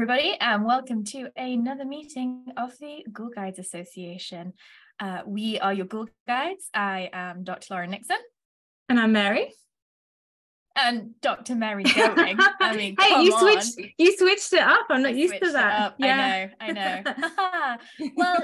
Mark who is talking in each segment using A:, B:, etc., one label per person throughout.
A: everybody, and welcome to another meeting of the Ghoul Guides Association. We are your Ghoul Guides. I am Dr. Lauren Nixon.
B: And I'm Mary.
A: And Dr. Mary Going. I mean,
B: hey,
A: come
B: you switched it up. I'm not used to that.
A: Yeah. I know. Well,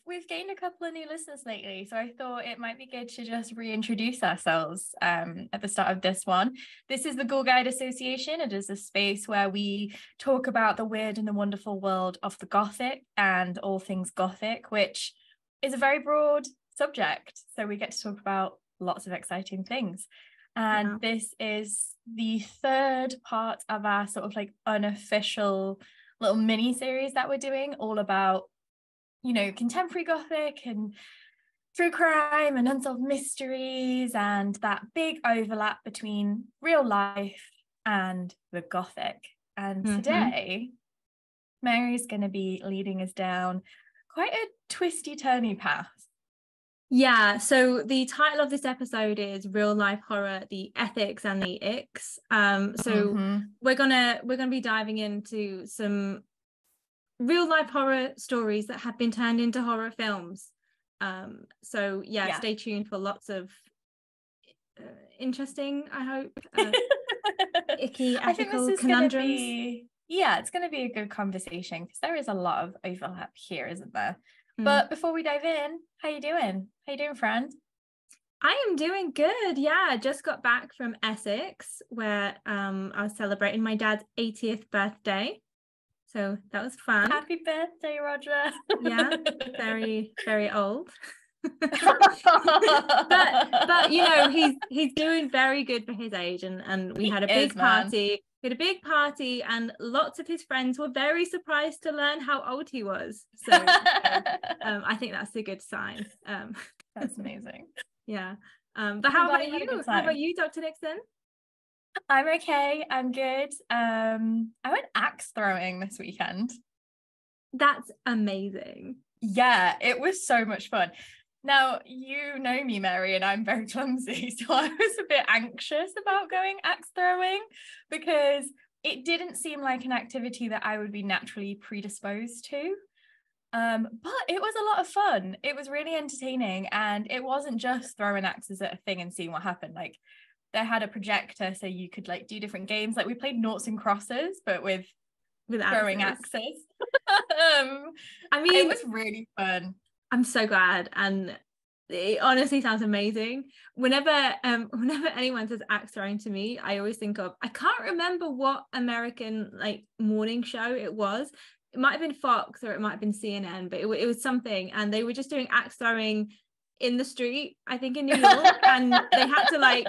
A: we've gained a couple of new listeners lately, so I thought it might be good to just reintroduce ourselves at the start of this one. This is the Ghoul Guide Association. It is a space where we talk about the weird and the wonderful world of the Gothic and all things Gothic, which is a very broad subject. So we get to talk about lots of exciting things. And This is the third part of our sort of like unofficial little mini series that we're doing, all about, contemporary Gothic and true crime and unsolved mysteries and that big overlap between real life and the Gothic. And today, Mary's going to be leading us down quite a twisty, turny path.
B: Yeah, so the title of this episode is Real Life Horror, the Ethics and the Icks. We're gonna be diving into some real life horror stories that have been turned into horror films. Stay tuned for lots of interesting, I hope, icky ethical conundrums.
A: It's going to be a good conversation because there is a lot of overlap here, isn't there? But before we dive in, how you doing? How you doing, friend?
B: I am doing good. Yeah, I just got back from Essex where I was celebrating my dad's 80th birthday. So that was fun.
A: Happy birthday, Roger.
B: Yeah, very, very old. but he's doing very good for his age, and we had a big party. We had a big party and lots of his friends were very surprised to learn how old he was. So I think that's a good sign.
A: That's amazing.
B: Yeah. But how about you? How about you, Dr. Nixon?
A: I'm okay. I'm good. I went axe throwing this weekend.
B: That's amazing.
A: Yeah, it was so much fun. Now, you know me, Mary, and I'm very clumsy, so I was a bit anxious about going axe throwing because it didn't seem like an activity that I would be naturally predisposed to. But it was a lot of fun. It was really entertaining, and it wasn't just throwing axes at a thing and seeing what happened. Like, they had a projector so you could like do different games. Like, we played noughts and crosses, but with throwing axes. It was really fun.
B: I'm so glad, and it honestly sounds amazing. Whenever anyone says axe throwing to me, I always think of, I can't remember what American like morning show it was. It might have been Fox or it might have been CNN, but it was something, and they were just doing axe throwing in the street, I think in New York, and they had to like.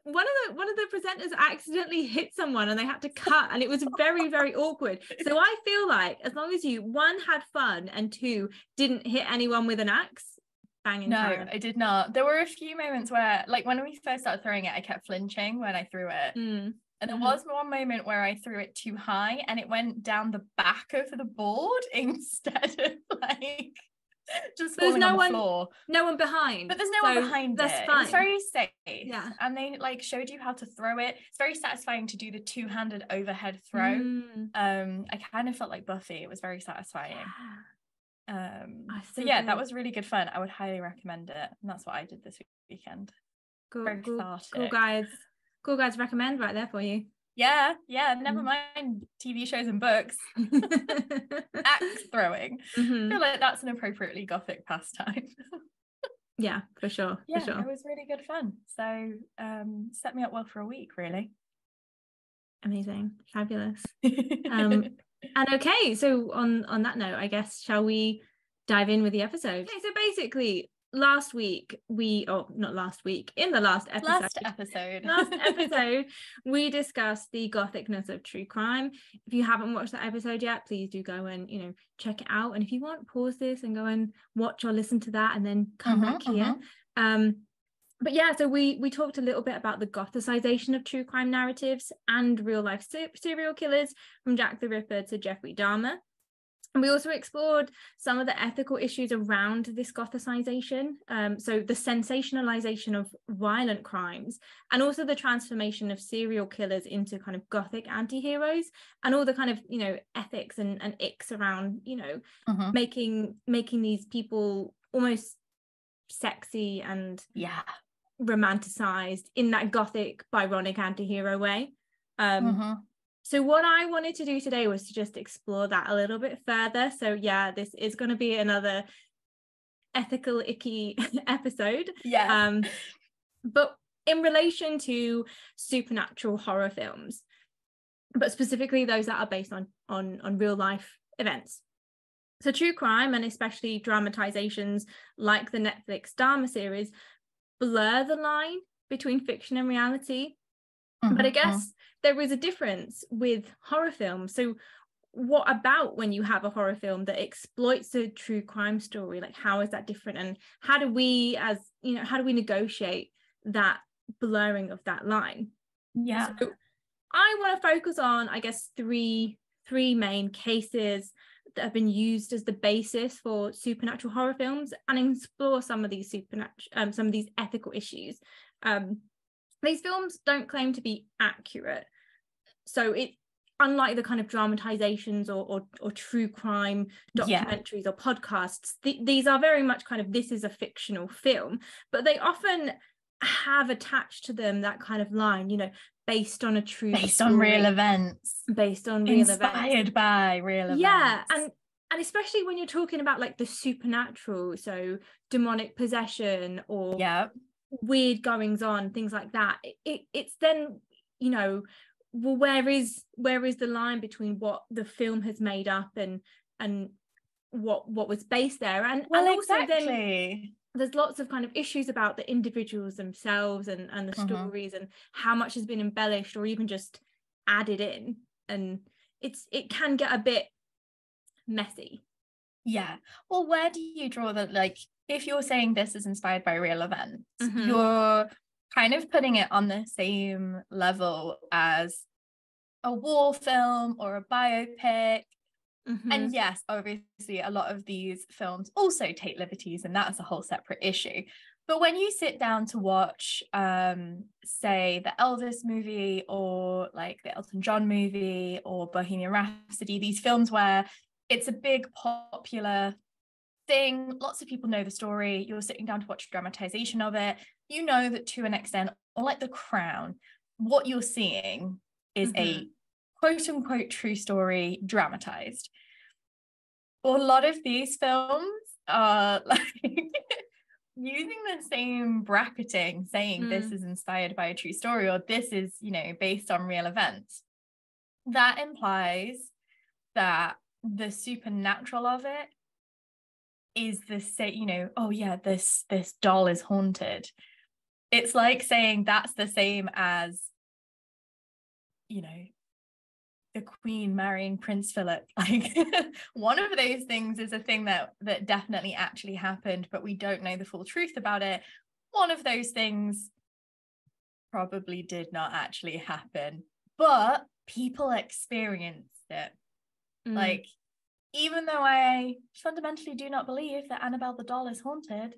B: One of the presenters accidentally hit someone and they had to cut, and it was very, very awkward. So I feel like as long as you, one, had fun, and two, didn't hit anyone with an axe, banging. No, time.
A: I did not. There were a few moments where, like when we first started throwing it, I kept flinching when I threw it. And there was one moment where I threw it too high and it went down the back of the board instead of like just falling on the floor.
B: No one behind.
A: But there's no one behind
B: that's
A: it.
B: Fine.
A: It was very safe.
B: Yeah.
A: And they like showed you how to throw it. It's very satisfying to do the two-handed overhead throw. I kind of felt like Buffy. It was very satisfying. That was really good fun. I would highly recommend it. And that's what I did this weekend.
B: Ghoul Guides recommend right there for you.
A: Yeah, never mind TV shows and books. Axe throwing. I feel like that's an appropriately Gothic pastime.
B: Yeah, for sure.
A: Yeah, it was really good fun. So set me up well for a week, really.
B: Amazing. Fabulous. And okay, so on that note, I guess, shall we dive in with the episode? Okay, so basically in the last episode we discussed the Gothicness of true crime. If you haven't watched that episode yet, please do go and check it out, and if you want, pause this and go and watch or listen to that and then come back here. But yeah, so we talked a little bit about the Gothicization of true crime narratives and real life serial killers, from Jack the Ripper to Jeffrey Dahmer. And we also explored some of the ethical issues around this Gothicization, so the sensationalization of violent crimes, and also the transformation of serial killers into kind of Gothic anti-heroes, and all the kind of, you know, ethics and icks around, you know, making these people almost sexy and romanticized in that Gothic Byronic anti-hero way. So what I wanted to do today was to just explore that a little bit further. So yeah, this is going to be another ethical icky episode. But in relation to supernatural horror films, but specifically those that are based on real life events. So true crime, and especially dramatizations like the Netflix Dharma series, blur the line between fiction and reality. But I guess there is a difference with horror films. So what about when you have a horror film that exploits a true crime story? Like, how is that different? And how do we, as you know, how do we negotiate that blurring of that line? So I want to focus on, I guess, three main cases that have been used as the basis for supernatural horror films, and explore some of these ethical issues. These films don't claim to be accurate, so it, unlike the kind of dramatizations or true crime documentaries or podcasts, these are very much kind of, this is a fictional film, but they often have attached to them that kind of line, you know, based on a true story,
A: on real events,
B: inspired
A: by real events.
B: And especially when you're talking about like the supernatural, so demonic possession or weird goings on, things like that, it's then, you know, well, where is the line between what the film has made up and what was based there? And also then there's lots of kind of issues about the individuals themselves and the stories and how much has been embellished or even just added in, and it can get a bit messy.
A: Well, where do you draw the, like, if you're saying this is inspired by real events, you're kind of putting it on the same level as a war film or a biopic. And yes, obviously a lot of these films also take liberties, and that's a whole separate issue. But when you sit down to watch say the Elvis movie, or like the Elton John movie, or Bohemian Rhapsody, these films where it's a big popular thing, lots of people know the story, you're sitting down to watch a dramatization of it, you know that to an extent, or like The Crown, what you're seeing is a quote unquote true story dramatized. Well, a lot of these films are like using the same bracketing, saying this is inspired by a true story, or this is, you know, based on real events. That implies that the supernatural of it is the same, you know, oh yeah, this doll is haunted. It's like saying that's the same as, you know, the Queen marrying Prince Philip. Like, one of those things is a thing that definitely actually happened, but we don't know the full truth about it. One of those things probably did not actually happen, but people experienced it. Like, even though I fundamentally do not believe that Annabelle the doll is haunted,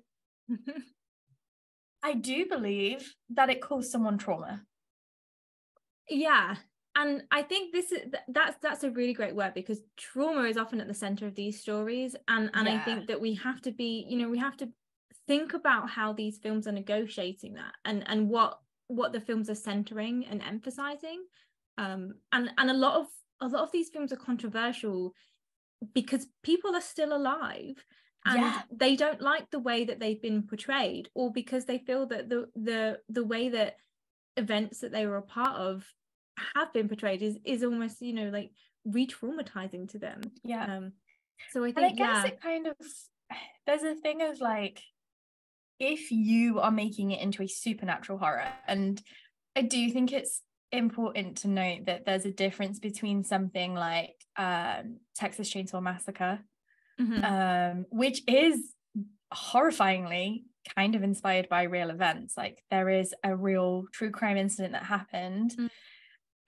A: I do believe that it caused someone trauma.
B: Yeah. And I think that's a really great word, because trauma is often at the center of these stories. And I think that we have to be, you know, we have to think about how these films are negotiating that, and what the films are centering and emphasizing. And a lot of these films are controversial because people are still alive and they don't like the way that they've been portrayed, or because they feel that the way that events that they were a part of have been portrayed is almost, you know, like re-traumatizing to them. So I think, and I guess
A: it kind of, there's a thing of like, if you are making it into a supernatural horror, and I do think it's important to note that there's a difference between something like Texas Chainsaw Massacre, which is horrifyingly kind of inspired by real events. Like, there is a real true crime incident that happened,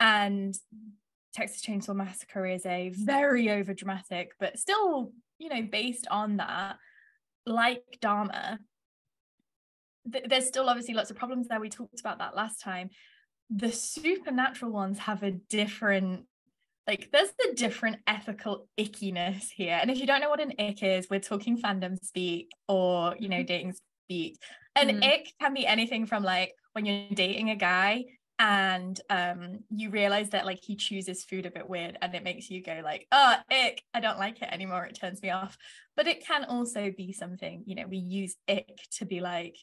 A: and Texas Chainsaw Massacre is a very overdramatic, but still, you know, based on that, like Dharma, there's still obviously lots of problems there. We talked about that last time. The supernatural ones have a different, like, there's a different ethical ickiness here. And if you don't know what an ick is, we're talking fandom speak or, you know, dating speak. An ick can be anything from like when you're dating a guy and you realize that like he chooses food a bit weird and it makes you go like, oh, ick, I don't like it anymore, it turns me off. But it can also be something, you know, we use ick to be like,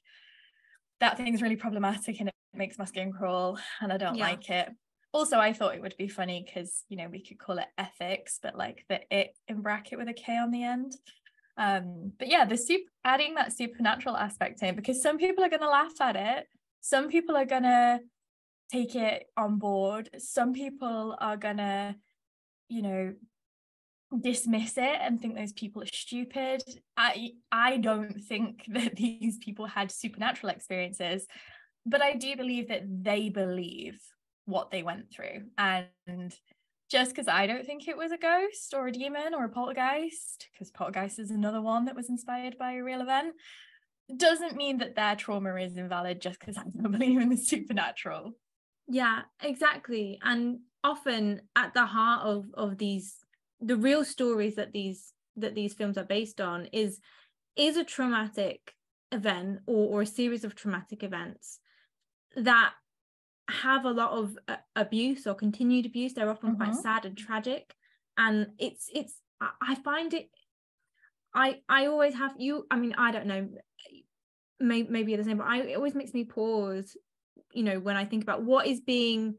A: that thing's really problematic and it makes my skin crawl and I don't like it. Also, I thought it would be funny because, you know, we could call it ethics, but like the it in bracket with a K on the end. But yeah, adding that supernatural aspect in, because some people are going to laugh at it. Some people are going to take it on board. Some people are going to, you know, dismiss it and think those people are stupid. I don't think that these people had supernatural experiences, but I do believe that they believe what they went through. And just because I don't think it was a ghost or a demon or a poltergeist, because poltergeist is another one that was inspired by a real event, doesn't mean that their trauma is invalid just because I don't believe in the supernatural.
B: Yeah, exactly. And often at the heart of these, the real stories that these films are based on is a traumatic event or a series of traumatic events that have a lot of abuse or continued abuse. They're often quite sad and tragic, and it's I find it, I always have you, I mean, I don't know, maybe you're the same, but it always makes me pause, you know, when I think about what is being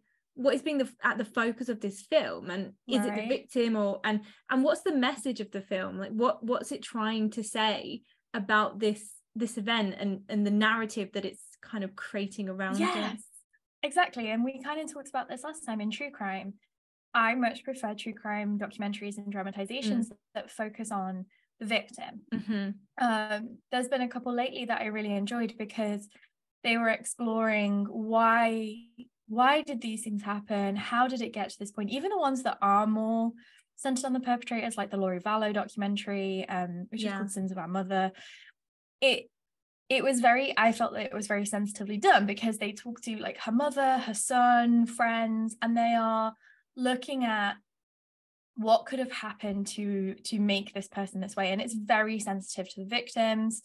B: at the focus of this film, and is it the victim and what's the message of the film, like what's it trying to say about this event and the narrative that it's kind of creating around it.
A: Exactly. And we kind of talked about this last time in true crime. I much prefer true crime documentaries and dramatizations that focus on the victim. There's been a couple lately that I really enjoyed because they were exploring why did these things happen? How did it get to this point? Even the ones that are more centered on the perpetrators, like the Lori Vallow documentary, which is called Sins of Our Mother. I felt that it was very sensitively done because they talk to like her mother, her son, friends, and they are looking at what could have happened to make this person this way. And it's very sensitive to the victims.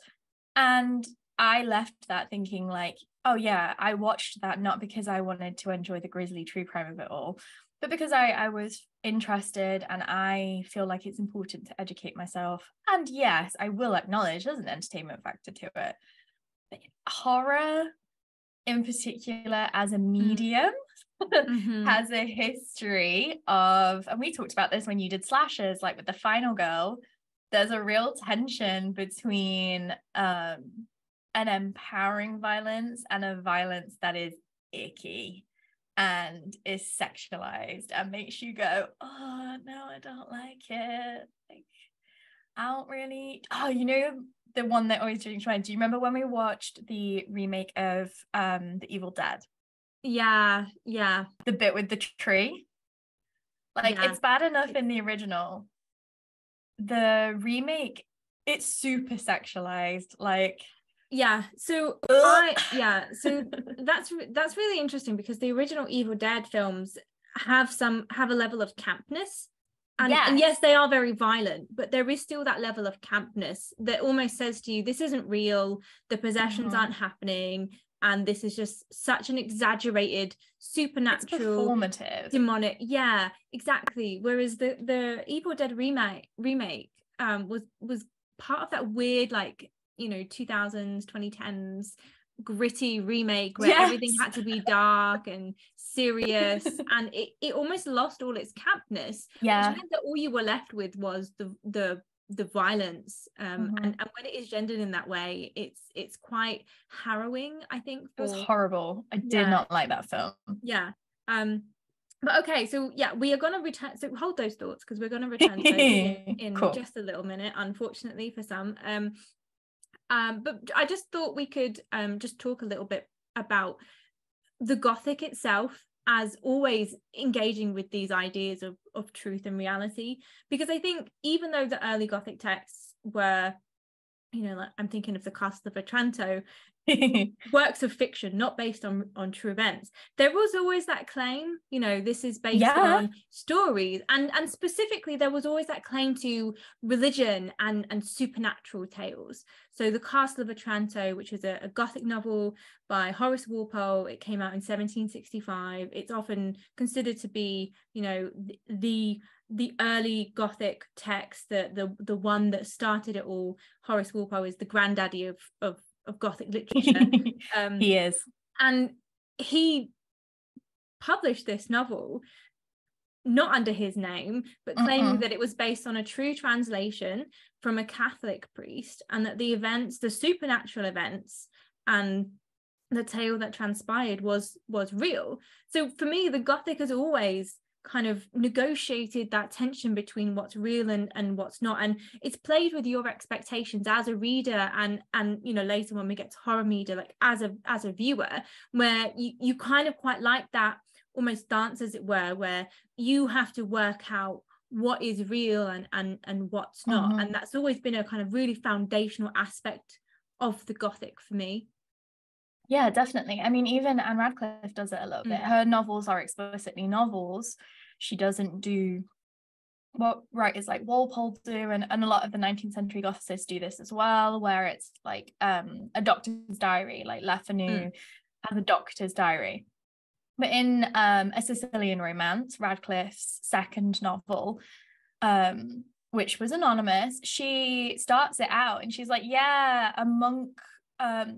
A: And I left that thinking like, oh yeah, I watched that not because I wanted to enjoy the grisly true crime of it all, but because I was interested and I feel like it's important to educate myself. And yes, I will acknowledge there's an entertainment factor to it. But horror in particular as a medium has a history of, and we talked about this when you did slashers, like with The Final Girl, there's a real tension between an empowering violence and a violence that is icky and is sexualized and makes you go, oh no, I don't like it. Like, I don't really, you know, the one that always changed my mind. Do you remember when we watched the remake of The Evil Dead?
B: Yeah.
A: The bit with the tree? Like, it's bad enough in the original. The remake, it's super sexualized. Like,
B: so that's really interesting because the original Evil Dead films have a level of campness, and yes, they are very violent, but there is still that level of campness that almost says to you, this isn't real, the possessions aren't happening, and this is just such an exaggerated supernatural,
A: it's performative,
B: demonic. Yeah, exactly. Whereas the Evil Dead remake was part of that weird, like, you know, 2000s 2010s gritty remake where everything had to be dark and serious, and it almost lost all its campness, which meant that all you were left with was the violence, and when it is gendered in that way, it's quite harrowing, I think.
A: It was horrible. I did not like that film.
B: But okay, so we are going to return, so hold those thoughts because we're going to return to those in cool. Just a little minute, unfortunately for some. But I just thought we could just talk a little bit about the Gothic itself, as always engaging with these ideas of truth and reality. Because I think even though the early Gothic texts were, you know, like I'm thinking of the Castle of Otranto, works of fiction not based on true events, there was always that claim, you know, this is based on stories, and specifically there was always that claim to religion and supernatural tales. So the Castle of Otranto, which is a Gothic novel by Horace Walpole, it came out in 1765. It's often considered to be, you know, the early Gothic text, the one that started it all. Horace Walpole is the granddaddy of Gothic literature.
A: He is.
B: And he published this novel not under his name, but claiming that it was based on a true translation from a Catholic priest, and that the events, the supernatural events and the tale that transpired was real. So for me, the Gothic has always kind of negotiated that tension between what's real and what's not, and it's played with your expectations as a reader, and you know, later when we get to horror media, like as a viewer, where you kind of quite like that almost dance, as it were, where you have to work out what is real and what's not. And that's always been a kind of really foundational aspect of the Gothic for me.
A: Yeah, definitely. I mean, even Anne Radcliffe does it a little bit. Her novels are explicitly novels. She doesn't do what writers like Walpole do, and a lot of the 19th century Gothicists do this as well, where it's like a doctor's diary, like Le Fanu has a doctor's diary. But in A Sicilian Romance, Radcliffe's second novel, which was anonymous, she starts it out and she's like, yeah, a monk,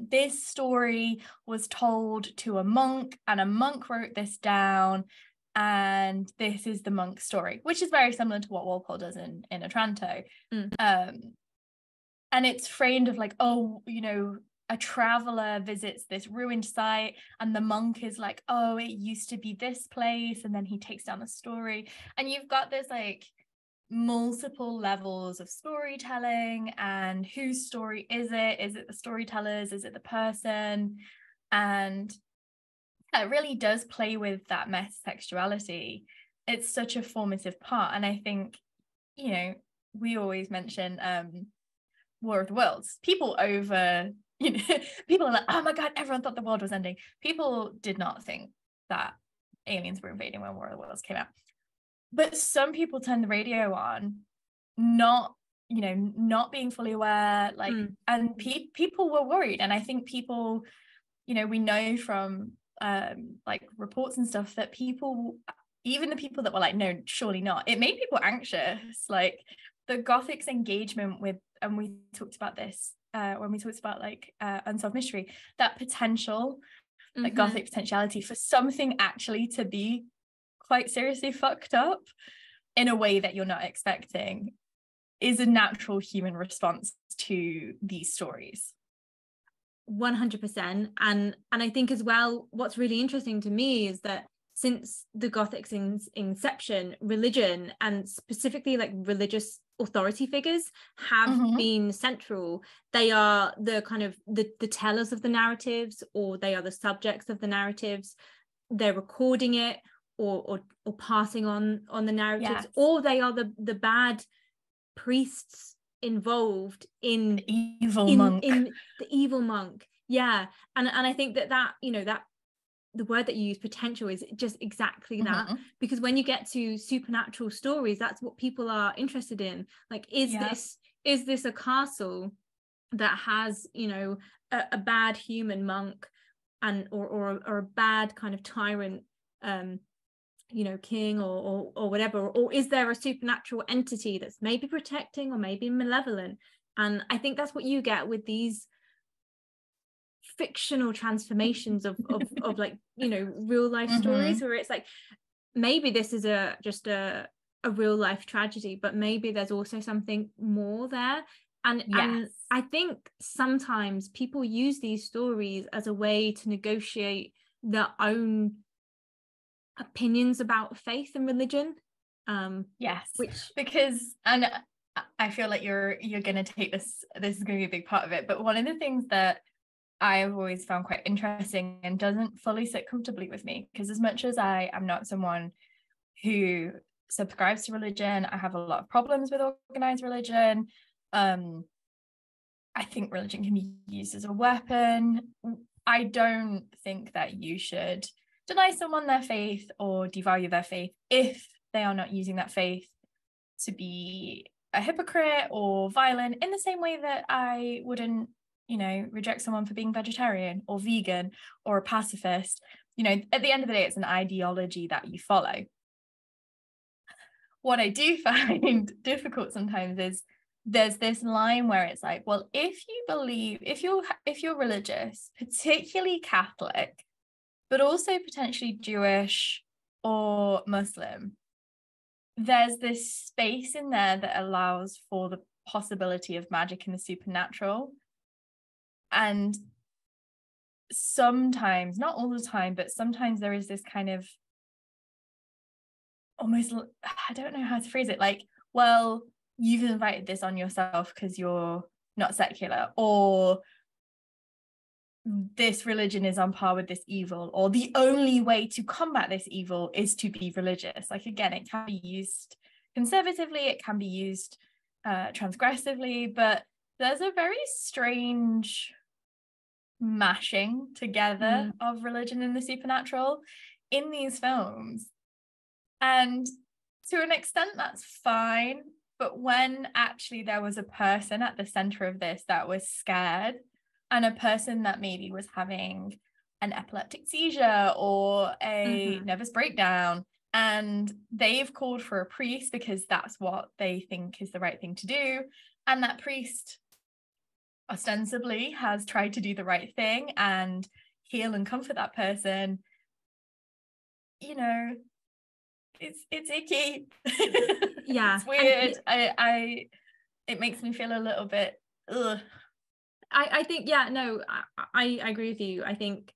A: this story was told to a monk, and a monk wrote this down, and this is the monk's story, which is very similar to what Walpole does in Otranto. And it's framed of like, oh, you know, a traveler visits this ruined site and the monk is like, oh, it used to be this place, and then he takes down the story, and you've got this like multiple levels of storytelling, and whose story is it the storyteller's, is it the person? And it really does play with that metatextuality. It's such a formative part. And I think, you know, we always mention War of the Worlds. People over, you know, people are like, oh my god, everyone thought the world was ending. People did not think that aliens were invading when War of the Worlds came out. But some people turned the radio on, not, you know, not being fully aware, like, and people were worried. And I think people, you know, we know from like reports and stuff that people, even the people that were like, no, surely not, it made people anxious. Like the Gothic's engagement with, and we talked about this when we talked about like Unsolved Mystery, that potential, like Gothic potentiality for something actually to be quite seriously fucked up in a way that you're not expecting, is a natural human response to these stories.
B: 100%. And I think as well, what's really interesting to me is that since the Gothic's inception, religion, and specifically like religious authority figures, have been central. They are the kind of the tellers of the narratives, or they are the subjects of the narratives. They're recording it or passing on the narratives, or they are the bad priests involved in
A: the evil monk.
B: In the evil monk. And I think that you know, that the word that you use, potential, is just exactly that, because when you get to supernatural stories, that's what people are interested in. Like, is this a castle that has, you know, a bad human monk and or a bad kind of tyrant, you know, king or whatever, or is there a supernatural entity that's maybe protecting or maybe malevolent? And I think that's what you get with these fictional transformations of like, you know, real life stories, where it's like, maybe this is just a real life tragedy, but maybe there's also something more there. And I think sometimes people use these stories as a way to negotiate their own opinions about faith and religion.
A: Because, and I feel like you're going to take this is going to be a big part of it, but one of the things that I've always found quite interesting and doesn't fully sit comfortably with me, because as much as I am not someone who subscribes to religion, I have a lot of problems with organized religion. I think religion can be used as a weapon. I don't think that you should deny someone their faith or devalue their faith if they are not using that faith to be a hypocrite or violent, in the same way that I wouldn't, reject someone for being vegetarian or vegan or a pacifist. At the end of the day, it's an ideology that you follow. What I do find difficult sometimes is there's this line where it's like, well, if you're religious, particularly Catholic, but also potentially Jewish or Muslim, there's this space in there that allows for the possibility of magic and the supernatural. And sometimes, not all the time, but sometimes there is this kind of almost, I don't know how to phrase it, like, well, you've invited this on yourself because you're not secular, or this religion is on par with this evil, or the only way to combat this evil is to be religious. Like, again, it can be used conservatively, it can be used transgressively, but there's a very strange mashing together of religion and the supernatural in these films. And to an extent, that's fine. But when actually there was a person at the center of this that was scared, and a person that maybe was having an epileptic seizure or a nervous breakdown, and they've called for a priest because that's what they think is the right thing to do, and that priest ostensibly has tried to do the right thing and heal and comfort that person, it's icky.
B: Yeah,
A: it's weird. It makes me feel a little bit ugh.
B: I think, yeah, no, I agree with you. I think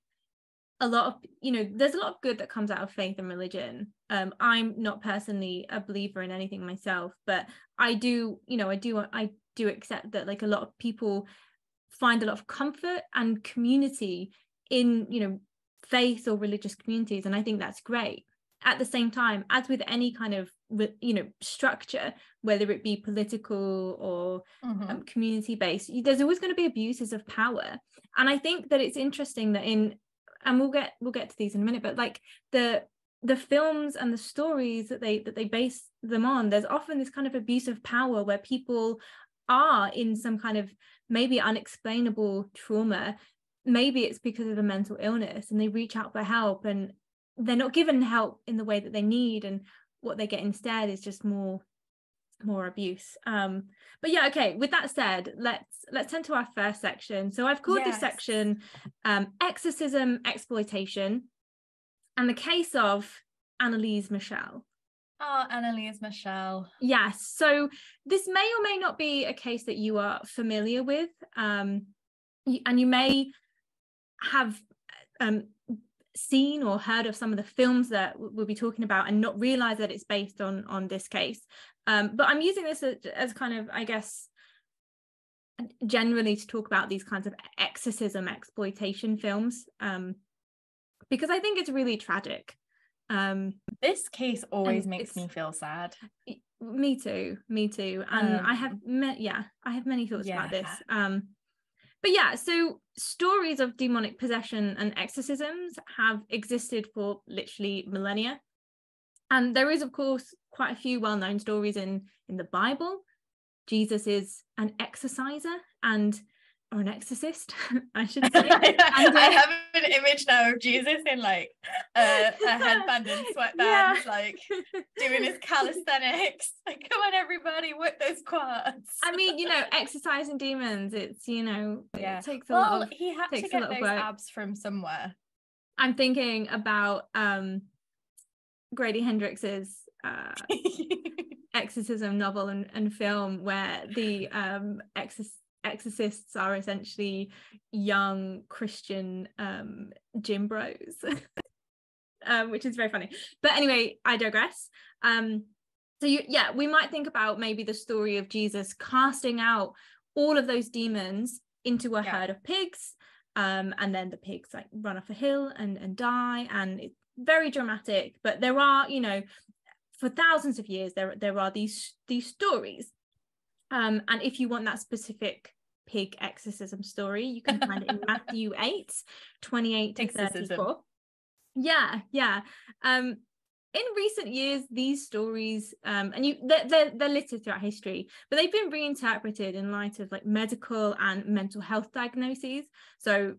B: a lot of, there's a lot of good that comes out of faith and religion. I'm not personally a believer in anything myself, but I do accept that, like, a lot of people find a lot of comfort and community in, faith or religious communities, and I think that's great. At the same time, as with any kind of, structure, whether it be political or community based, there's always going to be abuses of power. And I think that it's interesting that and we'll get to these in a minute, but like the films and the stories that they base them on, there's often this kind of abuse of power where people are in some kind of maybe unexplainable trauma. Maybe it's because of a mental illness, and they reach out for help, and they're not given help in the way that they need, and what they get instead is just more abuse. But yeah, okay, with that said, let's turn to our first section. So I've called this section Exorcism, Exploitation, and the case of Anneliese Michel.
A: Oh, Anneliese Michel.
B: Yes, so this may or may not be a case that you are familiar with, and you may have seen or heard of some of the films that we'll be talking about and not realize that it's based on this case. But I'm using this as kind of, I guess, generally to talk about these kinds of exorcism, exploitation films, because I think it's really tragic.
A: This case always makes me feel sad.
B: Me too. And I have many thoughts about this. But yeah, so stories of demonic possession and exorcisms have existed for literally millennia. And there is, of course, quite a few well-known stories in the Bible. Jesus is an exorciser or an exorcist, I should say.
A: I have an image now of Jesus in like a headband and sweatbands, like doing his calisthenics. Like, come on, everybody, work those quads.
B: I mean, exorcising demons, it's, it takes a lot of
A: he had to get those abs from somewhere.
B: I'm thinking about Grady Hendrix's Exorcism novel and film, where the exorcists are essentially young Christian gym bros, which is very funny. But anyway, I digress. So we might think about maybe the story of Jesus casting out all of those demons into a herd of pigs, and then the pigs like run off a hill and die, and it's very dramatic. But there are, you know, for thousands of years there are these stories, and if you want that specific pig exorcism story, you can find it in Matthew 8:28 to 34. Yeah. In recent years, these stories, and they're littered throughout history, but they've been reinterpreted in light of like medical and mental health diagnoses. So,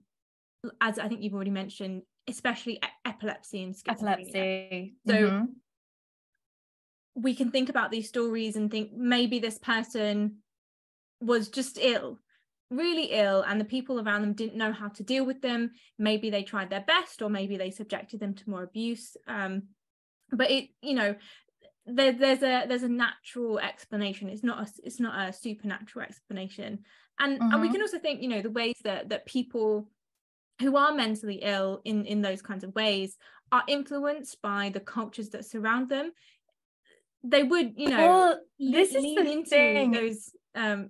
B: as I think you've already mentioned, especially epilepsy and schizophrenia. So we can think about these stories and think maybe this person was just ill, really ill, and the people around them didn't know how to deal with them. Maybe they tried their best, or maybe they subjected them to more abuse. But it, you know, there's a natural explanation. It's not a supernatural explanation. And we can also think, you know, the ways that people who are mentally ill in those kinds of ways are influenced by the cultures that surround them. They would, you know, lean into those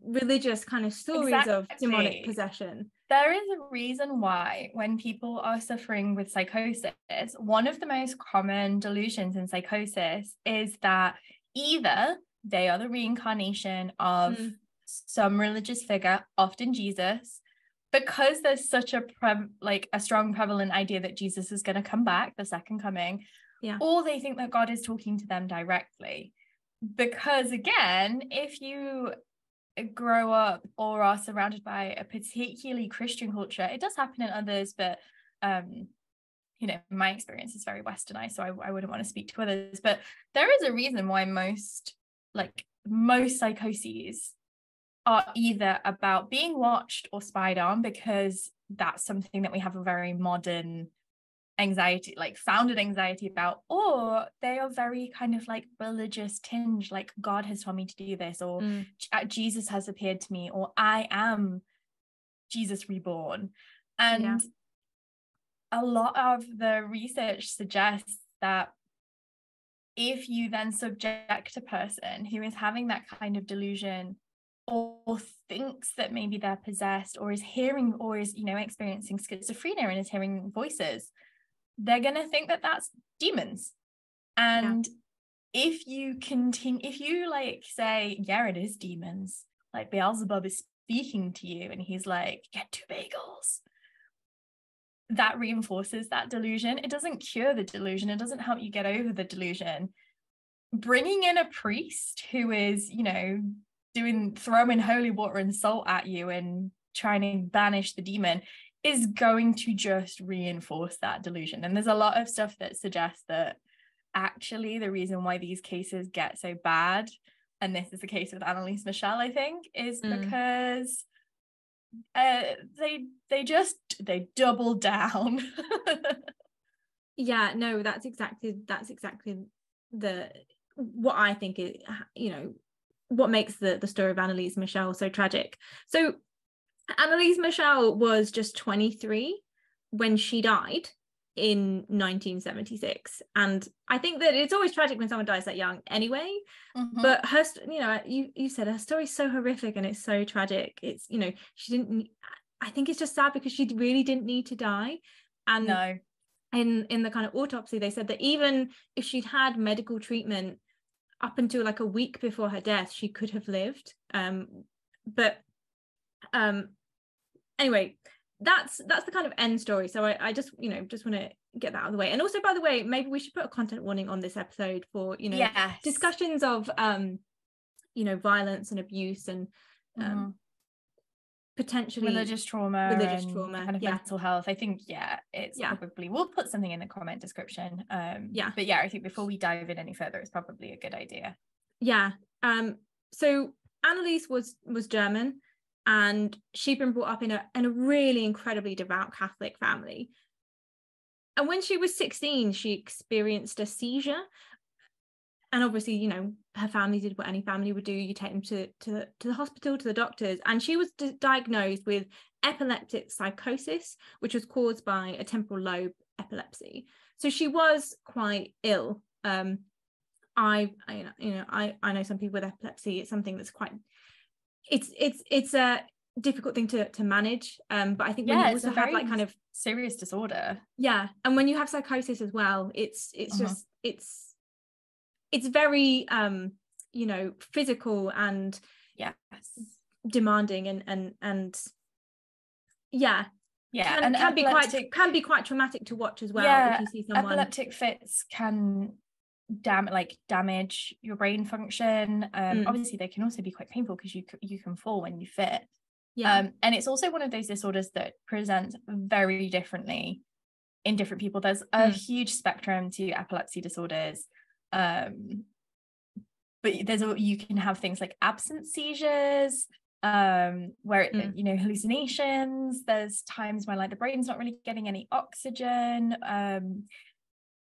B: religious kind of stories of demonic possession.
A: There is a reason why when people are suffering with psychosis, one of the most common delusions in psychosis is that either they are the reincarnation of some religious figure, often Jesus, because there's such a strong prevalent idea that Jesus is going to come back, the second coming, or they think that God is talking to them directly. Because again, if you grow up or are surrounded by a particularly Christian culture, it does happen in others, but you know, my experience is very westernized, so I wouldn't want to speak to others, but there is a reason why most psychoses are either about being watched or spied on, because that's something that we have a very modern anxiety, like founded anxiety about, or they are very kind of like religious tinge, like God has told me to do this, or Jesus has appeared to me, or I am Jesus reborn. And a lot of the research suggests that if you then subject a person who is having that kind of delusion, or thinks that maybe they're possessed, or is hearing, or is, you know, experiencing schizophrenia and is hearing voices, they're going to think that that's demons. And if you like say, yeah, it is demons, like Beelzebub is speaking to you and he's like, get 2 bagels, that reinforces that delusion. It doesn't cure the delusion. It doesn't help you get over the delusion. Bringing in a priest who is, you know, throwing holy water and salt at you and trying to banish the demon is going to just reinforce that delusion. And there's a lot of stuff that suggests that actually the reason why these cases get so bad, and this is the case with Anneliese Michel, I think, is because they double down.
B: That's exactly what I think is, you know, what makes the story of Anneliese Michel so tragic. So Anneliese Michel was just 23 when she died in 1976, and I think that it's always tragic when someone dies that young anyway. But her, you know, you said her story's so horrific and it's so tragic. It's, you know, I think it's just sad because she really didn't need to die. And no, in the kind of autopsy they said that even if she'd had medical treatment up until like a week before her death, she could have lived. Anyway, that's the kind of end story. So I just want to get that out of the way. And also, by the way, maybe we should put a content warning on this episode for, you know, discussions of you know, violence and abuse and potentially
A: religious trauma and kind of mental health. I think it's probably, we'll put something in the comment description. But I think before we dive in any further, it's probably a good idea.
B: So Anneliese was German, and she'd been brought up in a really incredibly devout Catholic family. And when she was 16, she experienced a seizure. And obviously, you know, her family did what any family would do. You take them to the hospital, to the doctors. And she was diagnosed with epileptic psychosis, which was caused by a temporal lobe epilepsy. So she was quite ill. I know some people with epilepsy. It's something that's quite, difficult thing to manage. But I think when
A: Yeah,
B: you
A: it's
B: also
A: a
B: have
A: very
B: like kind of
A: serious disorder.
B: yeah, and when you have psychosis as well, it's just it's very you know, physical and
A: yes,
B: demanding and yeah,
A: yeah,
B: can
A: and
B: can be quite traumatic to watch as well.
A: yeah,
B: if you see someone,
A: epileptic fits can damage your brain function. Obviously they can also be quite painful because you can fall when you fit.
B: yeah,
A: And it's also one of those disorders that presents very differently in different people. There's a huge spectrum to epilepsy disorders, but you can have things like absence seizures, where you know, hallucinations. There's times when like the brain's not really getting any oxygen.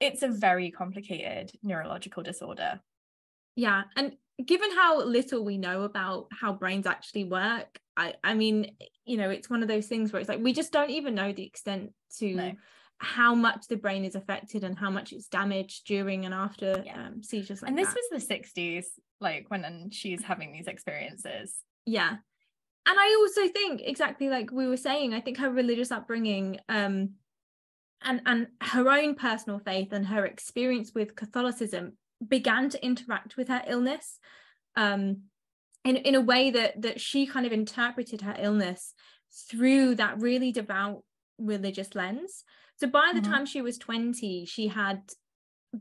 A: It's a very complicated neurological disorder.
B: yeah. And given how little we know about how brains actually work, I mean, you know, it's one of those things where it's like we just don't even know the extent to how much the brain is affected and how much it's damaged during and after seizures like
A: and this
B: that.
A: was the 60s, like when she's having these experiences.
B: Yeah. And I also think, exactly like we were saying, I think her religious upbringing and her own personal faith and her experience with Catholicism began to interact with her illness in a way that she kind of interpreted her illness through that really devout religious lens. So by the time she was 20, she had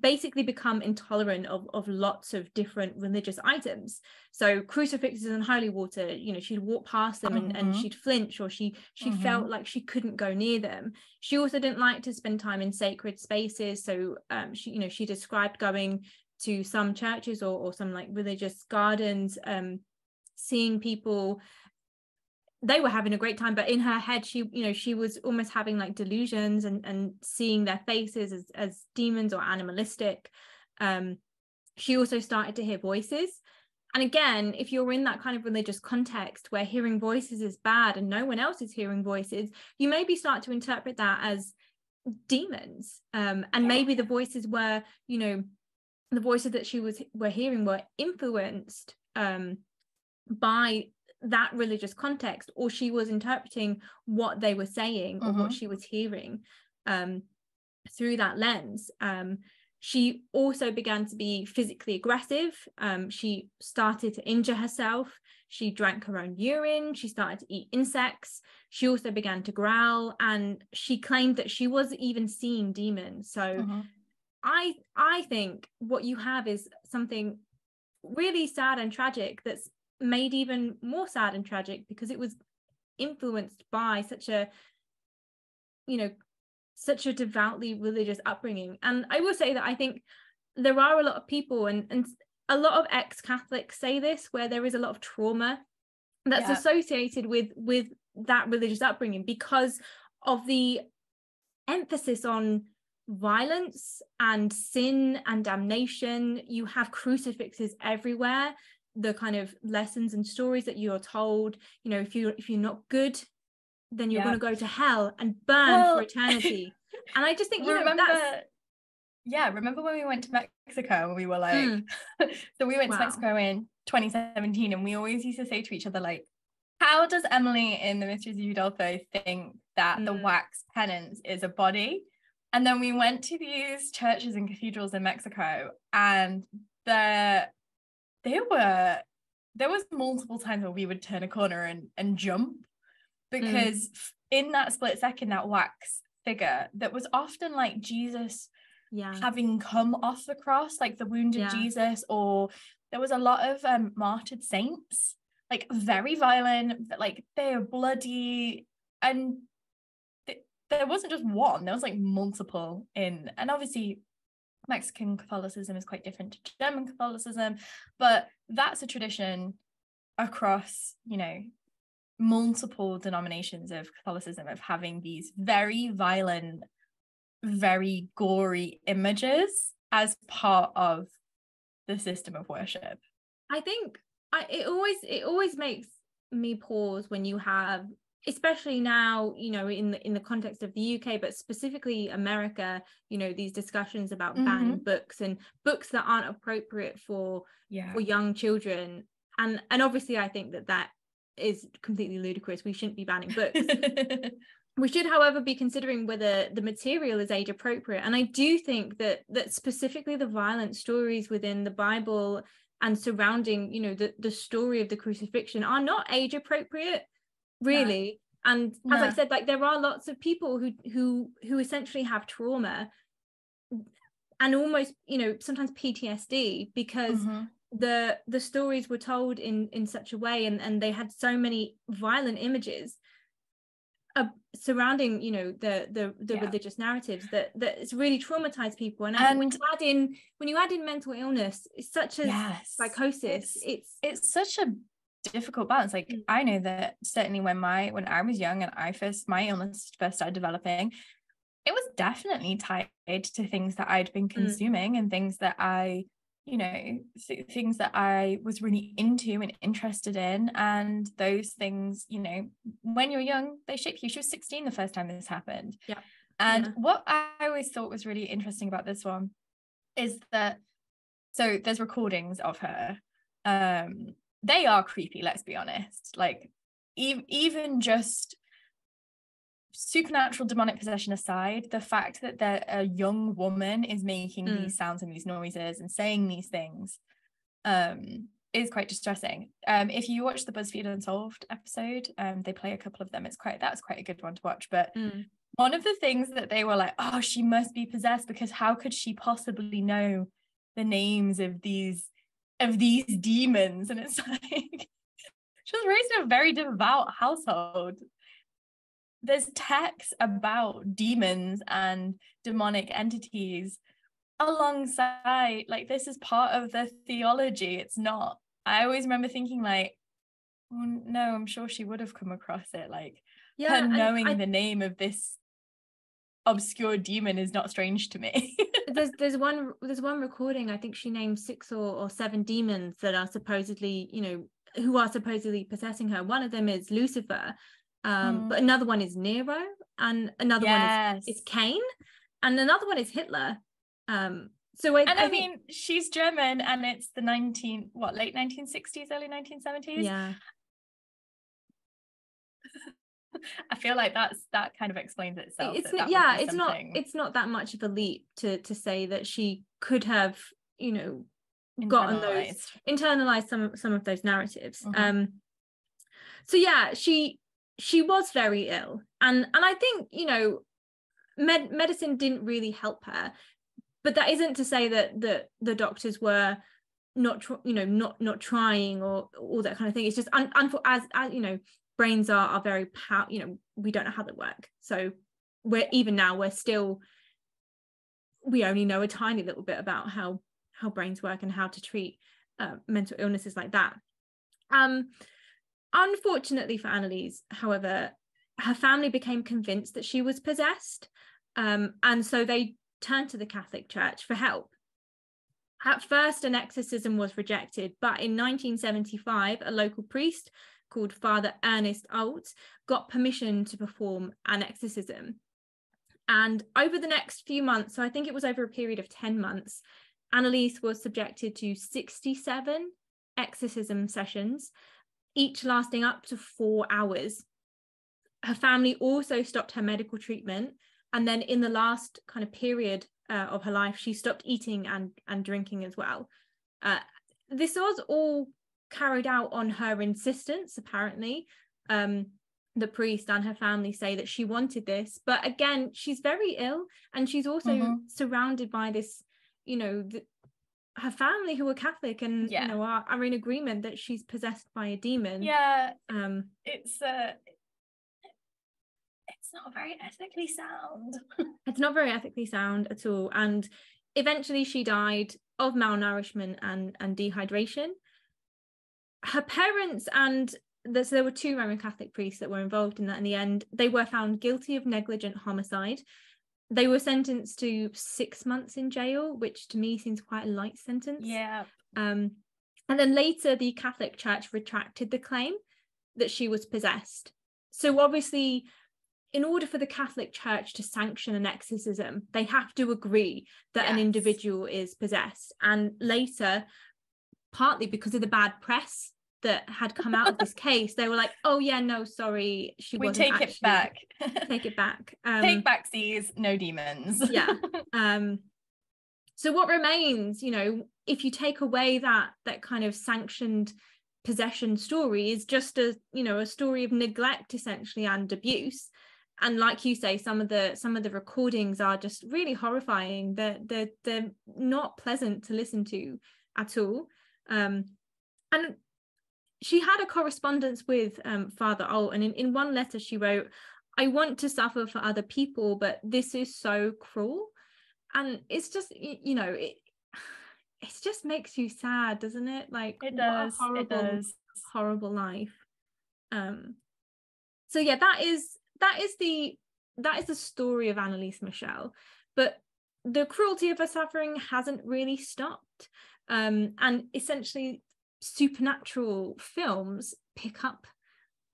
B: basically become intolerant of lots of different religious items. So crucifixes and holy water, you know, she'd walk past them and she'd flinch, or she felt like she couldn't go near them. She also didn't like to spend time in sacred spaces. So she described going to some churches or some like religious gardens, seeing people. They were having a great time, but in her head she was almost having like delusions and seeing their faces as demons or animalistic. She also started to hear voices, and again, if you're in that kind of religious context where hearing voices is bad and no one else is hearing voices, you maybe start to interpret that as demons, and maybe the voices were, you know, the voices that she were hearing were influenced by that religious context, or she was interpreting what they were saying or what she was hearing through that lens. She also began to be physically aggressive. She started to injure herself. She drank her own urine. She started to eat insects. She also began to growl, and she claimed that she was even seeing demons. So I think what you have is something really sad and tragic that's made even more sad and tragic because it was influenced by such a devoutly religious upbringing. And I will say that I think there are a lot of people and a lot of ex-Catholics say this, where there is a lot of trauma that's associated with that religious upbringing because of the emphasis on violence and sin and damnation. You have crucifixes everywhere. The kind of lessons and stories that you're told, you know, if you're not good, then you're going to go to hell and burn for eternity. And I just think, remember
A: when we went to Mexico and we were like so we went to Mexico in 2017, and we always used to say to each other, like, how does Emily in the Mysteries of Udolpho think that the wax penance is a body? And then we went to these churches and cathedrals in Mexico, and there was multiple times where we would turn a corner and jump, because in that split second, that wax figure that was often like Jesus having come off the cross, like the wounded Jesus, or there was a lot of martyred saints, like very violent, like they were bloody, and there wasn't just one, there was like multiple and obviously Mexican Catholicism is quite different to German Catholicism, but that's a tradition across, you know, multiple denominations of Catholicism of having these very violent, very gory images as part of the system of worship.
B: I think it always makes me pause when you have, especially now, you know, in the context of the UK, but specifically America, you know, these discussions about banning books and books that aren't appropriate for young children. And obviously I think that is completely ludicrous. We shouldn't be banning books. We should, however, be considering whether the material is age appropriate. And I do think that specifically the violent stories within the Bible and surrounding, you know, the story of the crucifixion are not age appropriate, really. No. And as I said, like, there are lots of people who essentially have trauma and almost, you know, sometimes PTSD because the stories were told in such a way, and they had so many violent images surrounding, you know, the religious narratives that it's really traumatized people. And when you add in mental illness, it's such a psychosis.
A: It's such a difficult balance. Like, I know that certainly when I was young and my illness first started developing, it was definitely tied to things that I'd been consuming and things that I, you know, things that I was really into and interested in. And those things, you know, when you're young, they shape you. She was 16 the first time this happened.
B: Yeah.
A: And what I always thought was really interesting about this one is that, so there's recordings of her. They are creepy, let's be honest. Like, even just supernatural demonic possession aside, the fact that a young woman is making these sounds and these noises and saying these things is quite distressing. If you watch the BuzzFeed Unsolved episode, they play a couple of them. That's quite a good one to watch. But one of the things that they were like, oh, she must be possessed, because how could she possibly know the names of these demons? And it's like, she was raised in a very devout household. There's texts about demons and demonic entities alongside, like, this is part of the theology. It's not. I always remember thinking, like, oh, no, I'm sure she would have come across it. Like, her knowing the name of this obscure demon is not strange to me.
B: there's one recording, I think she named 6 or 7 demons that are supposedly, you know, who are supposedly possessing her. One of them is Lucifer. But another one is Nero, and another one is Cain, and another one is Hitler. So I
A: mean, she's German, and it's the late 1960s, early 1970s.
B: Yeah.
A: I feel like that kind of explains itself.
B: It's not that much of a leap to say that she could have, you know, internalized some of those narratives. So yeah, she was very ill, and I think, you know, medicine didn't really help her, but that isn't to say that the doctors were not trying or all that kind of thing. It's just as you know, brains are very you know, we don't know how they work, so we only know a tiny little bit about how brains work and how to treat mental illnesses like that. Unfortunately for Anneliese, however, her family became convinced that she was possessed, and so they turned to the Catholic Church for help. At first, an exorcism was rejected, but in 1975, a local priest called Father Ernest Alt got permission to perform an exorcism. And over the next few months, so I think it was over a period of 10 months, Anneliese was subjected to 67 exorcism sessions, each lasting up to 4 hours. Her family also stopped her medical treatment, and then in the last kind of period of her life, she stopped eating and drinking as well. This was all carried out on her insistence, apparently. The priest and her family say that she wanted this, but again, she's very ill, and she's also surrounded by this, you know, her family who are Catholic and you know are in agreement that she's possessed by a demon. It's not very ethically sound. It's not very ethically sound at all. And eventually she died of malnourishment and dehydration. Her parents so there were 2 Roman Catholic priests that were involved in that. In the end, they were found guilty of negligent homicide. They were sentenced to 6 months in jail, which to me seems quite a light sentence. And then later, the Catholic Church retracted the claim that she was possessed. So obviously, in order for the Catholic Church to sanction an exorcism, they have to agree that an individual is possessed. And later, partly because of the bad press that had come out of this case, they were like, oh yeah, no, sorry,
A: we take it back.
B: Take it back.
A: Take backsies, no demons.
B: Yeah. So what remains, you know, if you take away that kind of sanctioned possession story, is just a, you know, a story of neglect essentially and abuse. And like you say, some of the recordings are just really horrifying. They're not pleasant to listen to at all. And she had a correspondence with Father Alt, and in one letter she wrote, I want to suffer for other people, but this is so cruel. And it's just, you know, it just makes you sad, doesn't it? Like,
A: it does.
B: What a horrible,
A: it does.
B: Horrible life. So yeah, that is the story of Anneliese Michel. But the cruelty of her suffering hasn't really stopped. And essentially supernatural films pick up